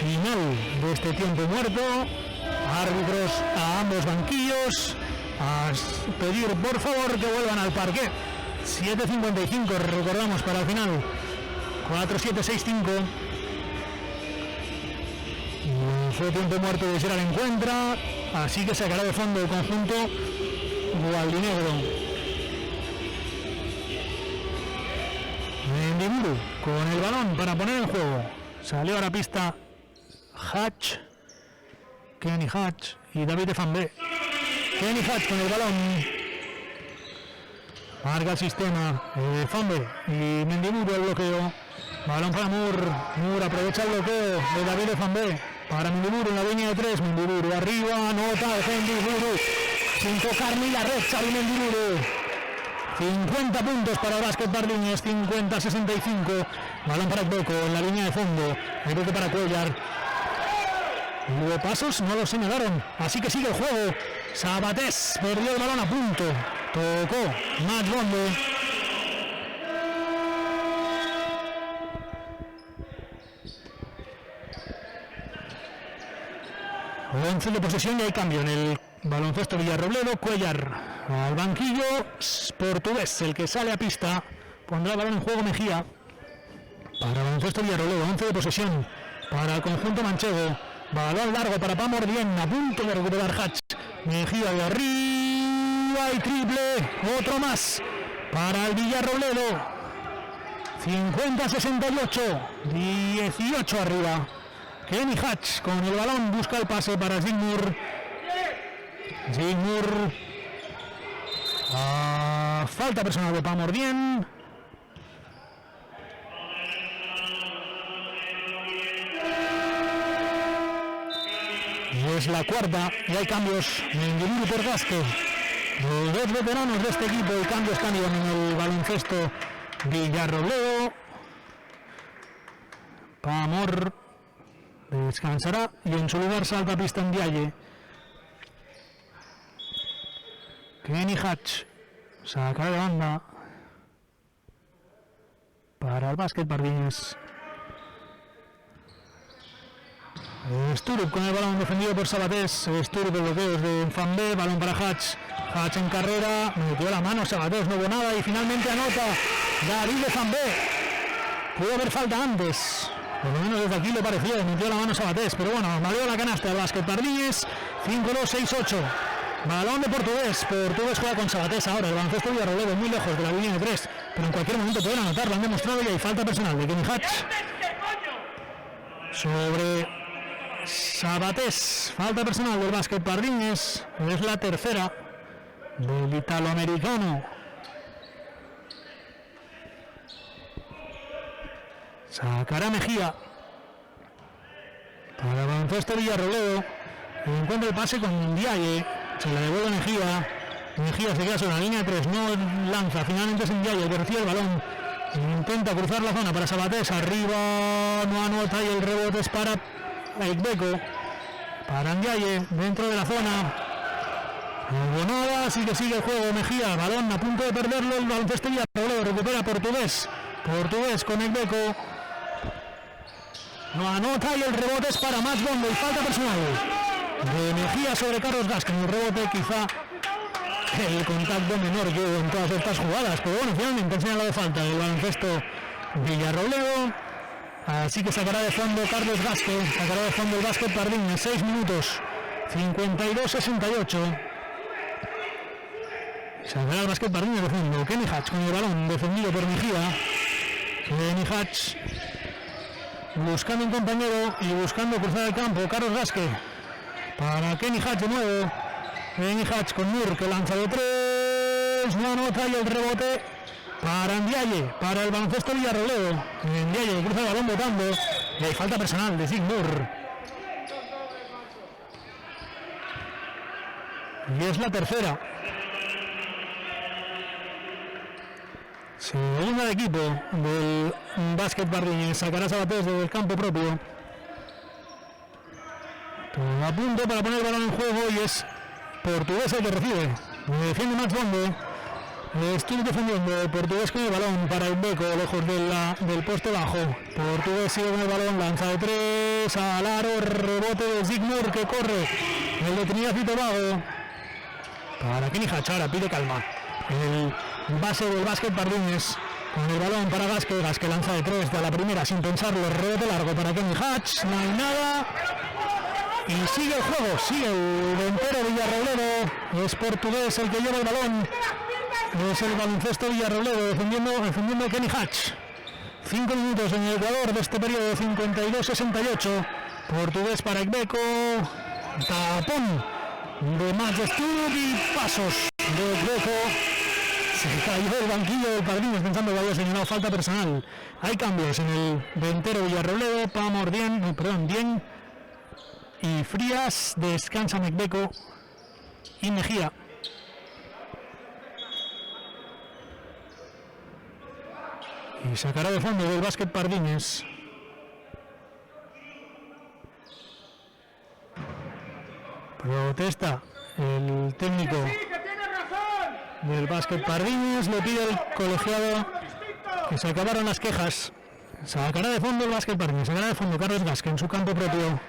Final de este tiempo muerto. Árbitros a ambos banquillos a pedir por favor que vuelvan al parque. 7:55 recordamos para el final. 4-7-6-5. Fue tiempo muerto de Sierra la encuentra, así que sacará de fondo el conjunto gualdinegro. Mendiburu con el balón para poner en juego. Salió a la pista Hatch, Kenny Hatch y David Fambé. Kenny Hatch con el balón. Marca el sistema. Fambé y Mendiburu el bloqueo. Balón para Moore aprovecha el bloqueo de David Fambé. Para Mendiburu en la línea de 3. Mendiburu arriba, anota Mendiburu. Sin tocar ni la red, Xavi Mendiburu. 50 puntos para el Básquet Pardines, 50-65. Balón para Ekbeko en la línea de fondo. Ekbeko para Cuellar. Hubo pasos, no los señalaron. Así que sigue el juego. Sabatés perdió el balón a punto. Tocó Matt Bonde. Once de posesión y hay cambio en el baloncesto Villarrobledo. Cuellar al banquillo. Portugués el que sale a pista. Pondrá el balón en juego Mejía. Para baloncesto Villarrobledo. 11 de posesión para el conjunto manchego. Balón largo para Pamordien. A punto de recuperar Hatch. Mejía de arriba y triple. Otro más para el Villarrobledo. 50-68. 18 arriba. Kenny Hatch con el balón busca el pase para Zygmunt. Falta personal de Pamordien. Y es la cuarta y hay cambios. Mendiburu por Gasque. Los dos veteranos de este equipo y cambios en el baloncesto Villarrobledo. Pamor descansará y en su lugar salta a pista en Ndiaye. Kenny Hatch sacará de banda para el Básquet Pardines. Sturup con el balón defendido por Sabatés. Sturup de bloqueos de Fambé, balón para Hatch. Hatch en carrera, metió la mano, Sabatés no hubo nada y finalmente anota David Fambé. Pudo haber falta antes. Por lo menos desde aquí le pareció, metió la mano Sabatés, pero bueno, valió la canasta el Básquet Pardines. 5-2-6-8. Balón de Portugués juega con Sabatés ahora, el baloncesto Villarrobledo muy lejos de la línea de 3, pero en cualquier momento pueden anotar, lo han demostrado y hay falta personal de Kenny Hatch sobre Sabatés. Falta personal del Básquet Pardines, es la tercera del italoamericano. Sacará Mejía para el baloncesto Villarrobledo. Encuentra el pase con Ndiaye. Se la devuelve Mejía. Mejía se queda sobre la línea de 3. No lanza. Finalmente es Ndiaye el que recibe el balón. Intenta cruzar la zona para Sabatés. Arriba no anota y el rebote es para Ekbeko. Para Ndiaye dentro de la zona. No hubo nada, así que sigue el juego. Mejía, balón a punto de perderlo. El baloncesto Villarrobledo recupera Portugués. Portugués con Ekbeko. No anota y el rebote es para Matt Bonde y falta personal de Mejía sobre Carlos Gasque. En el rebote quizá el contacto menor que en todas estas jugadas, pero bueno, finalmente enseña la de falta del baloncesto Villarrobledo. Así que sacará de fondo Carlos Gasque, sacará de fondo el Básquet Pardines. 6 minutos, 52-68. Sacará el Básquet Pardines de fondo. Kenny Hatch con el balón defendido por Mejía. Kenny Hatch buscando un compañero y buscando cruzar el campo. Carlos Gasque para Kenny Hatch de nuevo. Kenny Hatch con Moore que lanza de 3. No anota y el rebote para Ndiaye, para el baloncesto Villarrobledo. Ndiaye cruza el balón botando. Y hay falta personal de Zygmunt. Y es la tercera. Segunda de equipo del Básquet Pardiñas. Sacará Sabatés desde el campo propio. Todo a punto para poner el balón en juego y es Portugués el que recibe. Defiende Max Bonde. Estoy defendiendo el Portugués con el balón para el Beco, lejos del poste bajo. Portugués sigue con el balón, lanza de tres al aro, rebote de Zygmunt que corre. El de Trinidad y Tobago. Para Kenny Hatch, ahora pide calma. El base del Básquet Pardiñas con el balón para Gasque. Gasque lanza de tres de la primera sin pensarlo. Rebote largo para Kenny Hatch. No hay nada. Y sigue el juego, sigue el Ventero Villarrobledo. Es Portugués el que lleva el balón. Es el baloncesto Villarrobledo defendiendo a Kenny Hatch. 5 minutos en el Ecuador de este periodo, 52-68. Portugués para Ekbeko. Tapón de Max Stubb y pasos de Ekbeko. Se cayó el banquillo del Pardiñas pensando que había señalado falta personal. Hay cambios en el Ventero Villarrobledo. Pamor Dien y Frías. Descansan Ekbeko y Mejía. Y sacará de fondo del Básquet Pardiñas. Protesta el técnico del Básquet Pardiñas. Le pide al colegiado que se acabaron las quejas. Sacará de fondo el Básquet Pardiñas. Sacará de fondo Carlos Gasque en su campo propio.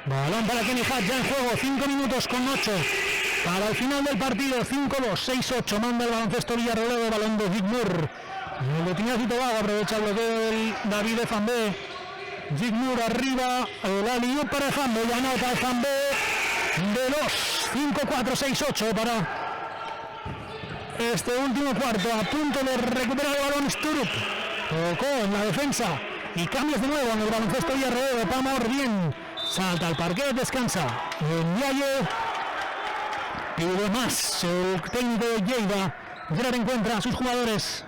Balón para Kenny Hatch ya en juego. 5 minutos con 8. Para el final del partido, 5-2, 6-8, manda el baloncesto Villarrobledo, balón de Zygmunt. El de Trinidad y Tobago aprovecha el bloqueo del David Fambé. Zygmunt arriba, el alley-oop para Fambé, ya anota el Fambé de los 5-4, 6-8 para este último cuarto, a punto de recuperar el balón Sturup. Tocó en la defensa y cambios de nuevo en el baloncesto Villarrobledo. Pamor bien, salta al parquet, descansa. Ndiaye. Pide más el técnico de Lleida. Gerard encuentra a sus jugadores.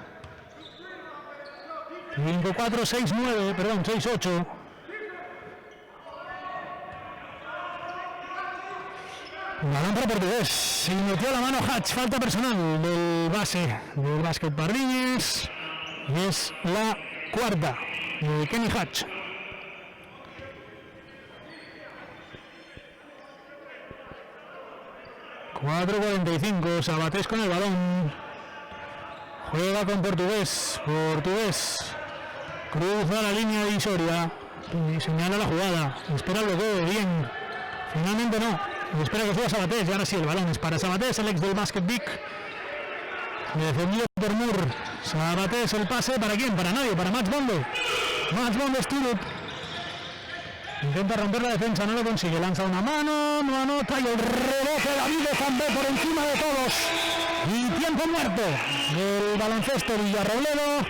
5-4, 6-9, perdón, 6-8. Balón para Portugués. Se metió la mano Hatch. Falta personal del base del Básquet Pardiñas. Y es la cuarta de Kenny Hatch. ...4:45, Sabatés con el balón... ...juega con Portugués... ...cruza la línea divisoria... ...y señala la jugada... ...espera el bloqueo, bien... ...finalmente no... ...espera que suba Sabatés... ...y ahora sí, el balón es para Sabatés... ...el ex del Básquet Vic... ...defendido por Moore... ...Sabatés, el pase, ¿para quién? Para nadie, para Max Bonde... ...Max Bonde Sturup... Intenta romper la defensa, no lo consigue, lanza una mano, no anota y el rebote de David Fambé por encima de todos. Y tiempo muerto del baloncesto Villarrobledo.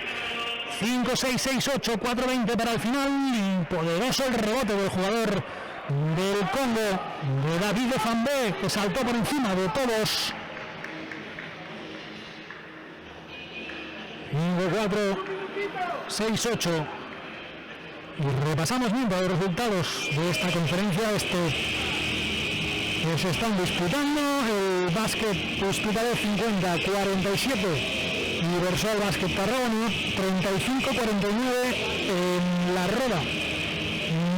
5-6-6-8, 4:20 para el final. Y poderoso el rebote del jugador del Congo, de David Fambé, que saltó por encima de todos. 5-4, 6-8. Y repasamos mientras los resultados de esta conferencia que se están disputando. El Básquet Hospitalet 50-47 Universal Básquet Tarragona, 35-49 en La Roda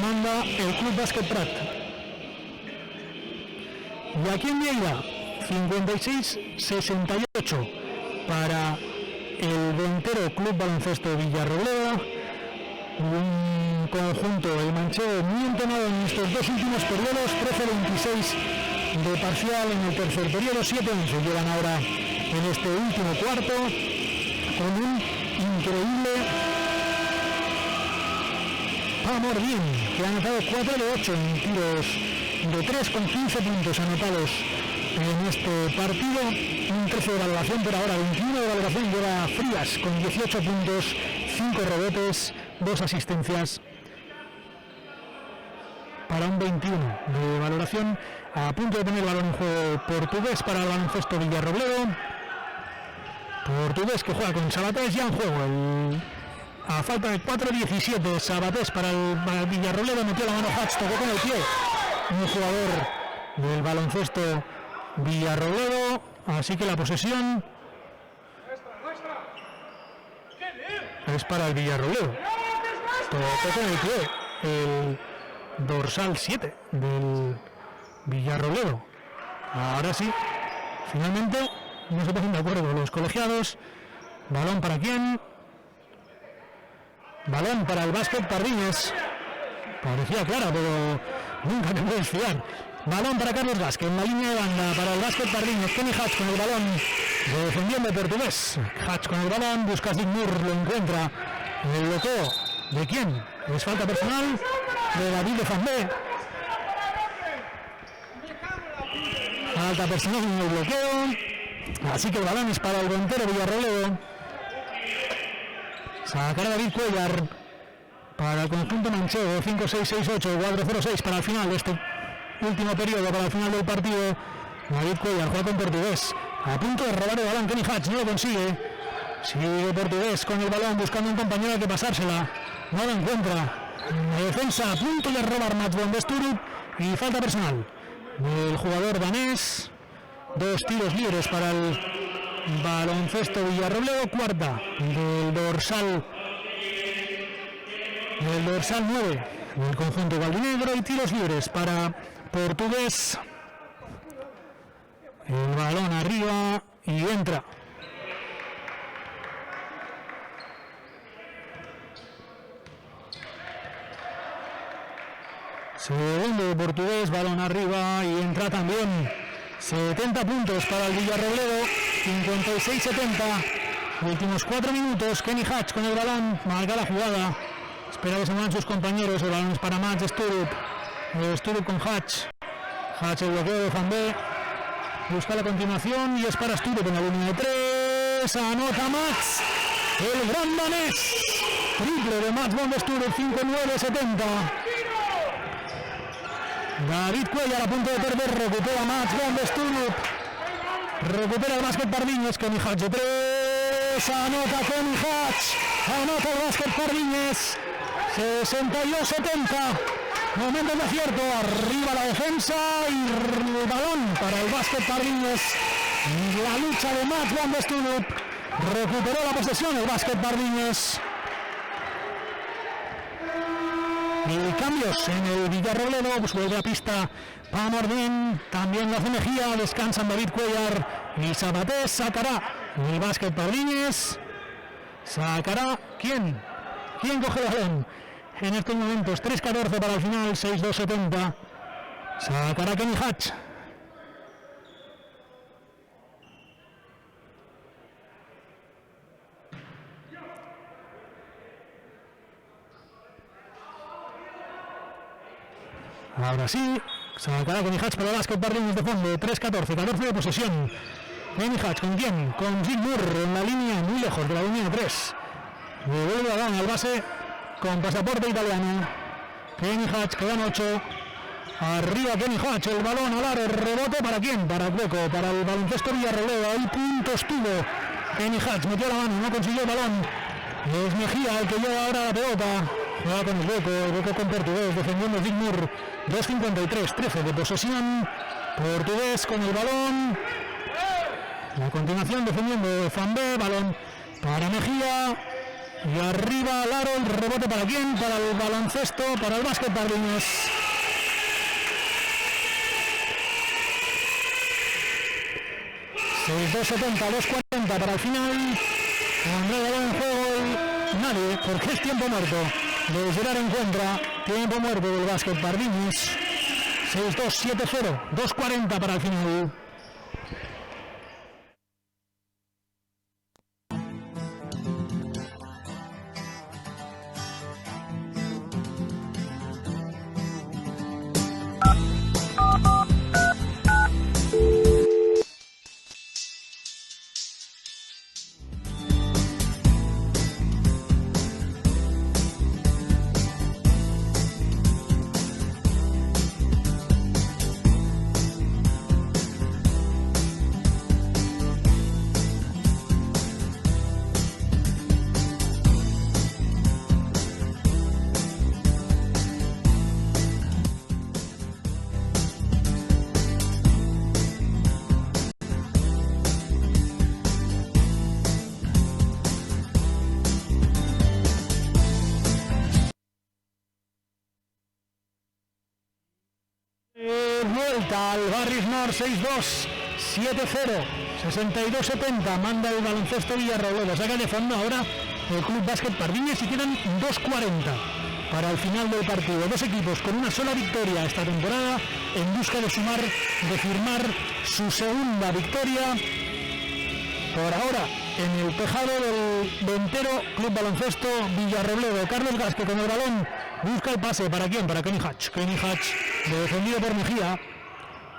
manda el Club Básquet Prat. Y aquí en Lleida 56-68 para el Ventero Club Baloncesto Villarrobledo. Un conjunto, el manchego, muy entonado en estos dos últimos periodos. 13-26 de parcial en el tercer periodo, 7-11 llevan ahora en este último cuarto, con un increíble Pamor Dien, que ha anotado 4 de 8 en tiros de 3 con 15 puntos anotados en este partido. Un 13 de valoración por ahora, 21 de valoración lleva Frías con 18 puntos, 5 rebotes, 2 asistencias. para un 21 de valoración. A punto de poner el balón en juego Portugués para el baloncesto Villarrobledo. Portugués que juega con Sabatés ya en juego. A falta de 4:17, Sabatés para el Villarrobledo, metió la mano Hatch, tocó con el pie. Un jugador del baloncesto Villarrobledo, así que la posesión es para el Villarrobledo. Tocó con el pie el dorsal 7 del Villarrobledo. Ahora sí, finalmente no se ponen de acuerdo los colegiados. Balón para quién. Balón para el básquet Pardiñas. Parecía clara, pero nunca te puedes fiar. Balón para Carlos Vázquez en la línea de banda para el básquet Pardiñas. Kenny Hatch con el balón, defendiendo Portugués. Hatch con el balón, busca Zygmunt, lo encuentra. El bloqueo, ¿de quién? Es falta personal de David de Fambé. Falta personal en el bloqueo. Así que el balón es para el Gontero Villarrobledo. Sacará David Cuellar para el conjunto manchego. 5-6-6-8, 4-0-6 para el final de este último periodo, para el final del partido. David Cuellar juega con Portugués. A punto de robar el balón Kenny Hatch, no lo consigue. Sigue Portugués con el balón buscando un compañero que pasársela. No lo encuentra. La defensa a punto de robar Mats von der Sturm y falta personal del jugador danés. 2 tiros libres para el baloncesto Villarrobledo, cuarta del dorsal 9 del conjunto galdinegro y tiros libres para Portugués. El balón arriba y entra. Segundo Portugués, balón arriba y entra también. 70 puntos para el Villarrobledo, 56-70. Últimos 4 minutos, Kenny Hatch con el balón, marca la jugada. Espera que se muevan sus compañeros, el balón es para Mats Sturup. Sturup con Hatch. Hatch el bloqueo de Fambé. Busca la continuación y es para Sturup en la línea de 3. Anota Mats, el gran danés. Triple de Mats von der Sturm, 59-70. David Cuellar a punto de perder, recupera Mats von der Sturm. Recupera el básquet Pardiñas, Kenny Hatch de 3. Anota Kenny Hatch. Anota el básquet Pardiñas. 62-70. Momento de acierto, arriba la defensa y el balón para el básquet Pardiñas. La lucha de Mats von der Sturm. Recuperó la posesión el básquet Pardiñas. Y cambios en el Villarrobledo, pues vuelve a pista Pam Ordín, también lo hace Mejía, descansan David Cuellar y Sabatés. Sacará el básquet Pardiñas. Sacará ¿quién? ¿Quién coge el balón? En estos momentos 3-14 para el final, 62-70. Sacará Kenny Hatch. Ahora sí, sacará Kenny Hatch para el básquet Pardiñas de fondo, 3-14, 14 de posesión. Kenny Hatch, ¿con quién? Con Zygmunt en la línea, muy lejos de la línea de 3. Devuelve balón al base con pasaporte italiano. Kenny Hatch, quedan 8. Arriba Kenny Hatch, el balón al aro, rebote para quién, para Hueco, para el baloncesto Villarrobledo. Ahí puntos tuvo Kenny Hatch, metió la mano, no consiguió el balón. Es Mejía el que lleva ahora la pelota. Juega con el Hueco con Portugués, defendiendo Zygmunt. 2.53, 13 de posesión. Portugués con el balón. A continuación defendiendo Fambé, balón para Mejía. Y arriba al aro, el rebote para quién, para el baloncesto, para el básquet Pardiñas. $2.70, 2.40 para el final. Con el balón en juego nadie, porque es tiempo muerto. De Gerard encuentra tiempo muerto del básquet Pardiñas. 6-2, 7-0, 2.40 para el final. vuelta al Barris Nord 6-2, 7-0, 62-70. Manda el baloncesto Villarrobledo. Saca de fondo ahora el Club Básquet Pardiñas y quedan 2:40 para el final del partido. Dos equipos con una sola victoria esta temporada en busca de sumar, de firmar su segunda victoria. Por ahora en el tejado del Ventero Club Baloncesto Villarrobledo. Carlos Gasque con el balón busca el pase. ¿Para quién? Para Kenny Hatch. Kenny Hatch defendido por Mejía.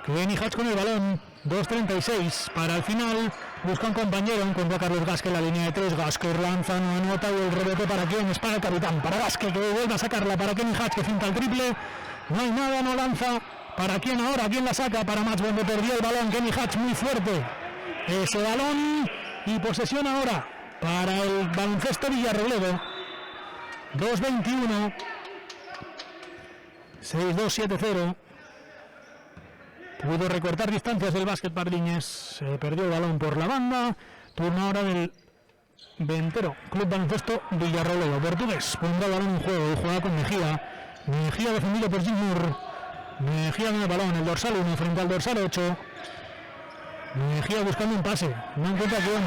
Kenny Hatch con el balón. 2:36 para el final. Busca un compañero. Encuentra a Carlos Gasque en la línea de 3. Gasque lanza, no anota y el rebote para quién. Es para el capitán. Para Gasque que vuelve a sacarla. Para Kenny Hatch que finta el triple. No hay nada, no lanza. ¿Para quién ahora? ¿Quién la saca? Para Mats Bonde. Perdió el balón. Kenny Hatch muy fuerte. Ese balón y posesión ahora para el baloncesto Villarrobledo. 2:21. 6-2, 7-0. Pudo recortar distancias del básquet Pardiñas. Se perdió el balón por la banda. Turno ahora del Ventero Club Baloncesto Villarrobledo. Portugués pondrá el balón en juego y juega con Mejía. Mejía defendido por Jim Moore. Mejía con el balón, el dorsal 1 frente al dorsal 8. Mejía buscando un pase. No encuentra quién.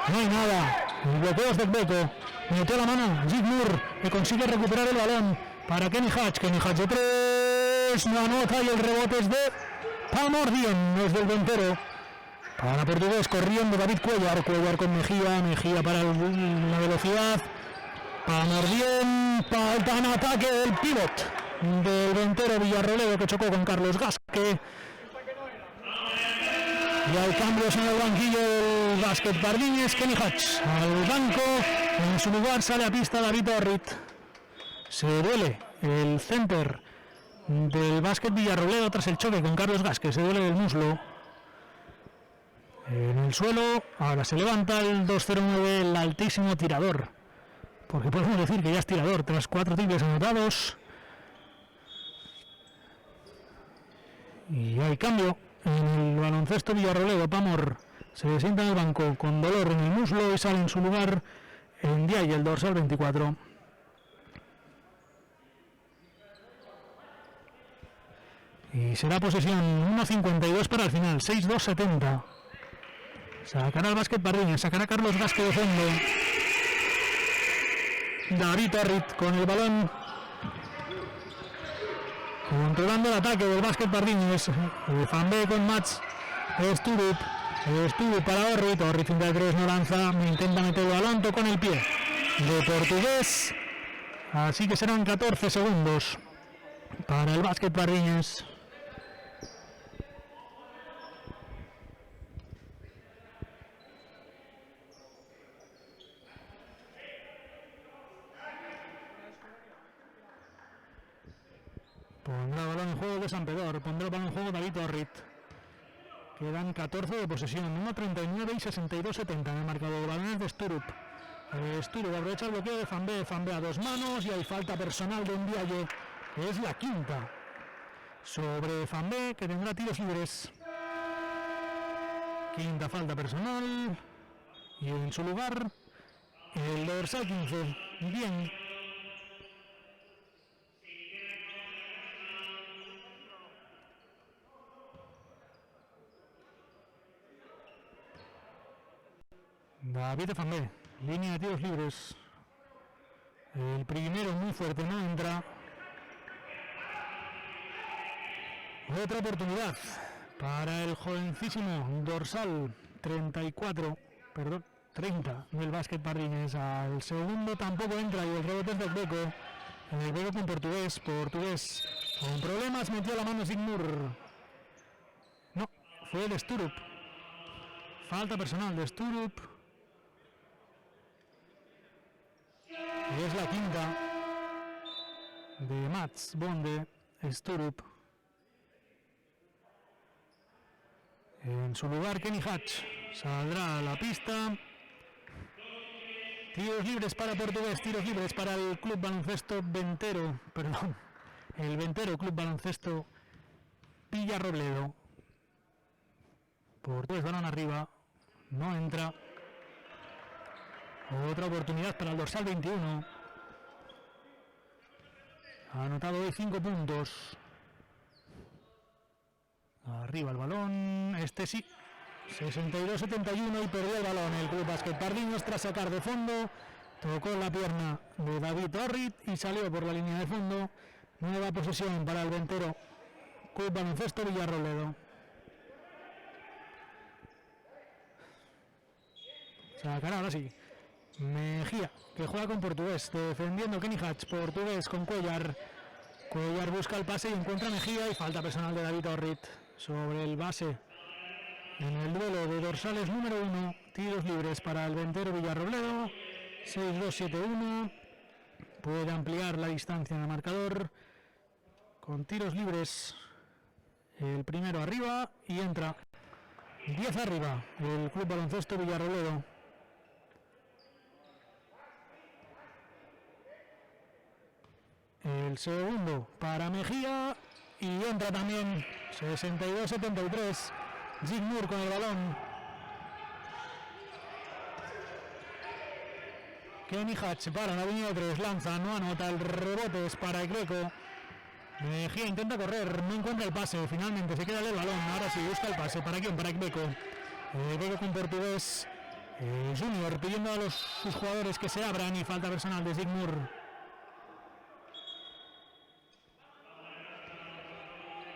No hay nada. El bloqueo de Beco. Metió la mano Jim Moore que consigue recuperar el balón para Kenny Hatch. Kenny Hatch de 3. No anota y el rebote es de Pamordien, no es del Ventero. Para Portugués corriendo David Cuellar. Cuellar con Mejía. Mejía para la velocidad. Pamordien. Falta en ataque el pivot del Ventero Villarrobledo que chocó con Carlos Gasque. Y hay cambios en el banquillo del básquet Pardiñas. Kenny Hatch al banco. En su lugar sale a pista David Orrit. Se duele el center del básquet Villarrobledo tras el choque con Carlos Gasque. Se duele del muslo. En el suelo. Ahora se levanta el 2-0-9, el altísimo tirador. Porque podemos decir que ya es tirador tras 4 triples anotados. Y hay cambio en el baloncesto Villarrobledo. Pamor se sienta en el banco con dolor en el muslo y sale en su lugar en Ndiaye, el dorsal 24. Y será posesión 1:52 para el final, 6-2-70. Sacará el básquet Pardiñas, sacará Carlos Gasque de fondo. David Orrit con el balón. Controlando el ataque del básquet Pardiñas. Fanbe con Mats Sturup. Sturup para Orrit. Orrit finta de 3, no lanza. Intenta meter el balón, tocó con el pie de Portugués. Así que serán 14 segundos para el básquet Pardiñas. Pondrá balón en juego de San Pedro, pondrá balón en juego David Orrit. Quedan 14 de posesión, 1:39 y 62-70 en el marcador. Balones de Sturup. Sturup aprovecha el bloqueo de Fanbe. Fanbe a 2 manos y hay falta personal de Ndiaye, que es la quinta sobre Fanbe, que tendrá tiros libres. Quinta falta personal. Y en su lugar, el dorsal 15. Bien. David Fanbe, línea de tiros libres. El primero muy fuerte, no entra. Otra oportunidad para el jovencísimo dorsal 30 del básquet Pardiñas. Al segundo tampoco entra y el rebote es del Beco. En el Beco con Portugués. Portugués con problemas, metió la mano Sigmur. No, fue el Sturup. Falta personal de Sturup. Es la quinta de Mats Bonde Sturup. En su lugar Kenny Hatch saldrá a la pista. Tiros libres para Portugués, tiros libres para el Club Baloncesto Ventero, perdón, el Ventero Club Baloncesto Villarrobledo. Portugués, balón arriba, no entra. Otra oportunidad para el dorsal 21. Ha anotado hoy 5 puntos. arriba el balón, este sí, 62-71 y perdió el balón el Club Básquet Pardiños tras sacar de fondo, tocó la pierna de David Orrit y salió por la línea de fondo. Nueva posesión para el Ventero Club Baloncesto Villarrobledo. Sacará ahora sí Mejía, que juega con Portugués, defendiendo Kenny Hatch, Portugués con Cuellar. Cuellar busca el pase y encuentra Mejía y falta personal de David Orrit sobre el base en el duelo de dorsales número 1. Tiros libres para el Ventero Villarrobledo, 6-2-7-1. Puede ampliar la distancia en el marcador con tiros libres. El primero arriba y entra 10 arriba el Club Baloncesto Villarrobledo. El segundo para Mejía y entra también 62-73. Zygmunt con el balón. Kenny Hatch para la línea de 3, lanza, no anota, el rebote es para el Greco. Mejía intenta correr, no encuentra el pase, finalmente se queda el balón, ahora sí busca el pase, ¿para quién? Para Ekbeko. Ekbeko con Portugués, Junior pidiendo a sus jugadores que se abran y falta personal de Zygmunt.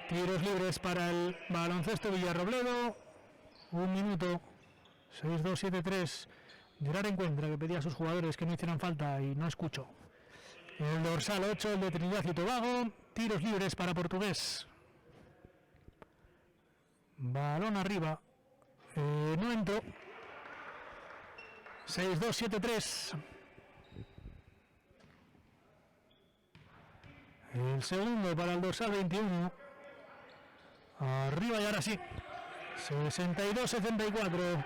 Tiros libres para el Baloncesto Villarrobledo, 1 minuto, 6-2-7-3. Gerard encuentra que pedía a sus jugadores que no hicieran falta y no escucho. El dorsal 8, el de Trinidad y Tobago. Tiros libres para Portugués. Balón arriba. No entró. 6-2-7-3. El segundo para el dorsal 21. Arriba y ahora sí. 62-74.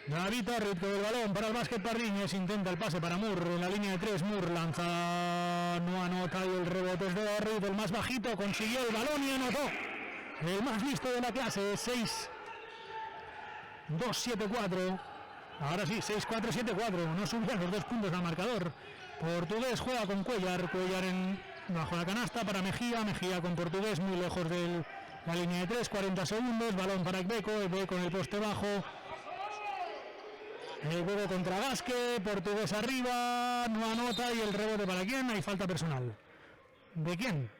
David Orrit con el balón para el Básquet Pardiños, intenta el pase para Moore en la línea de 3, Moore lanza, no anota y el rebote es de Orrit, el más bajito, consiguió el balón y anotó, el más listo de la clase, 6-2-7-4, ahora sí, 6-4-7-4, no subían los 2 puntos al marcador. Portugués juega con Cuellar, Cuellar bajo la canasta para Mejía, Mejía con Portugués muy lejos de la línea de 3, 40 segundos, balón para Ekbeko, Ekbeko en el poste bajo. El juego contra Vázquez, Portugués arriba, no anota y el rebote para quién, hay falta personal. ¿De quién?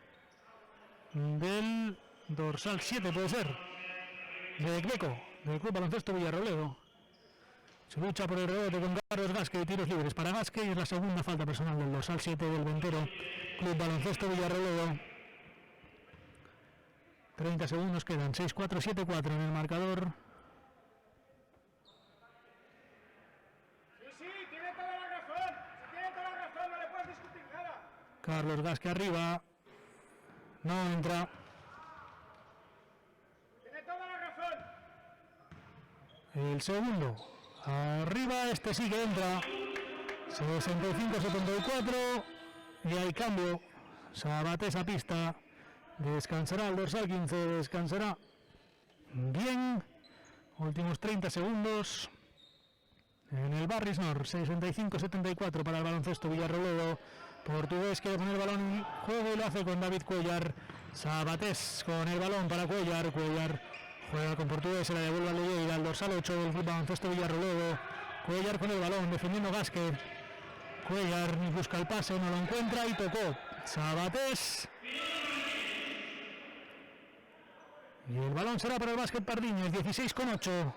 Del dorsal 7 puede ser. De Ekbeko, del Club Baloncesto Villarrobledo. Se lucha por el rebote con Carlos Vázquez y tiros libres para Vázquez y es la segunda falta personal del dorsal 7 del Ventero Club Baloncesto Villarrobledo. 30 segundos quedan, 6-4-7-4 en el marcador. Carlos Vázquez arriba, no entra. Tiene toda la razón. El segundo, arriba, este sí que entra. 65-74 y hay cambio. Sabatés a pista, descansará el dorsal 15, descansará bien. Últimos 30 segundos. En el Barris Nord, 65-74 para el Baloncesto Villarrobledo. Portugués quiere poner el balón en juego y lo hace con David Cuellar. Sabatés con el balón para Cuellar. Cuellar juega con Portugués, se la devuelve a Leyeira, al dorsal 8 del Club Baloncesto Villarrobledo. Cuellar con el balón, defendiendo Vázquez. Cuellar busca el pase, no lo encuentra y tocó Sabatés. Y el balón será para el Básquet Pardiños, 16-8.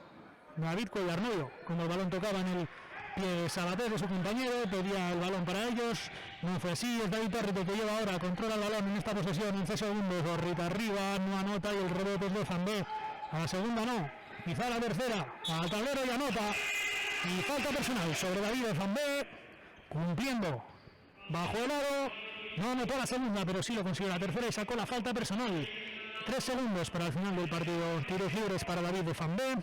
David Cuellar Noyo, como el balón tocaba en el pie de Sabatés de su compañero, pedía el balón para ellos, no fue así, es David Orrit que lleva ahora, controla el balón en esta posesión, 11 segundos, Orrit arriba, no anota y el rebote es de Zambé, a la segunda no, quizá a la tercera, al tablero y anota, y falta personal sobre David Zambé, cumpliendo, bajo el aro, no anotó la segunda, pero sí lo consiguió la tercera y sacó la falta personal, 3 segundos para el final del partido, tiros libres para David de Zambé,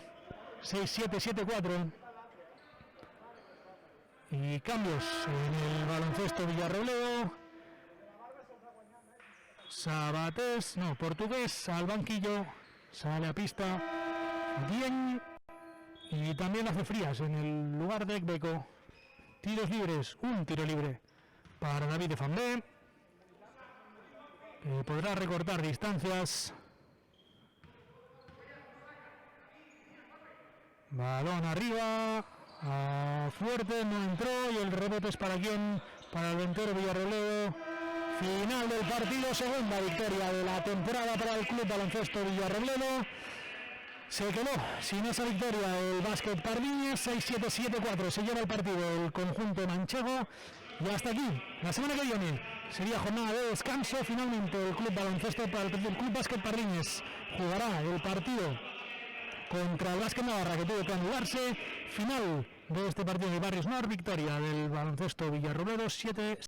6-7-7-4 y cambios en el Baloncesto Villarrobledo. Sabatés, no, Portugués al banquillo, sale a pista bien y también hace Frías en el lugar de Ekbeko. Tiros libres, un tiro libre para David de Zambé, que podrá recortar distancias Balón arriba, fuerte, no entró y el rebote es para quién, para el Ventero Villarrobledo. Final del partido, segunda victoria de la temporada para el Club Baloncesto Villarrobledo. Se quedó sin esa victoria el Básquet Pardiñas, 6-7-7-4, se lleva el partido el conjunto manchego. Y hasta aquí, la semana que viene sería jornada de descanso. Finalmente el Club Baloncesto para el Club Básquet Pardiñas jugará el partido contra el Básquet Navarra, que tuvo que anularse. Final de este partido de Barris Nord, victoria del Baloncesto Villarrobledo, 7.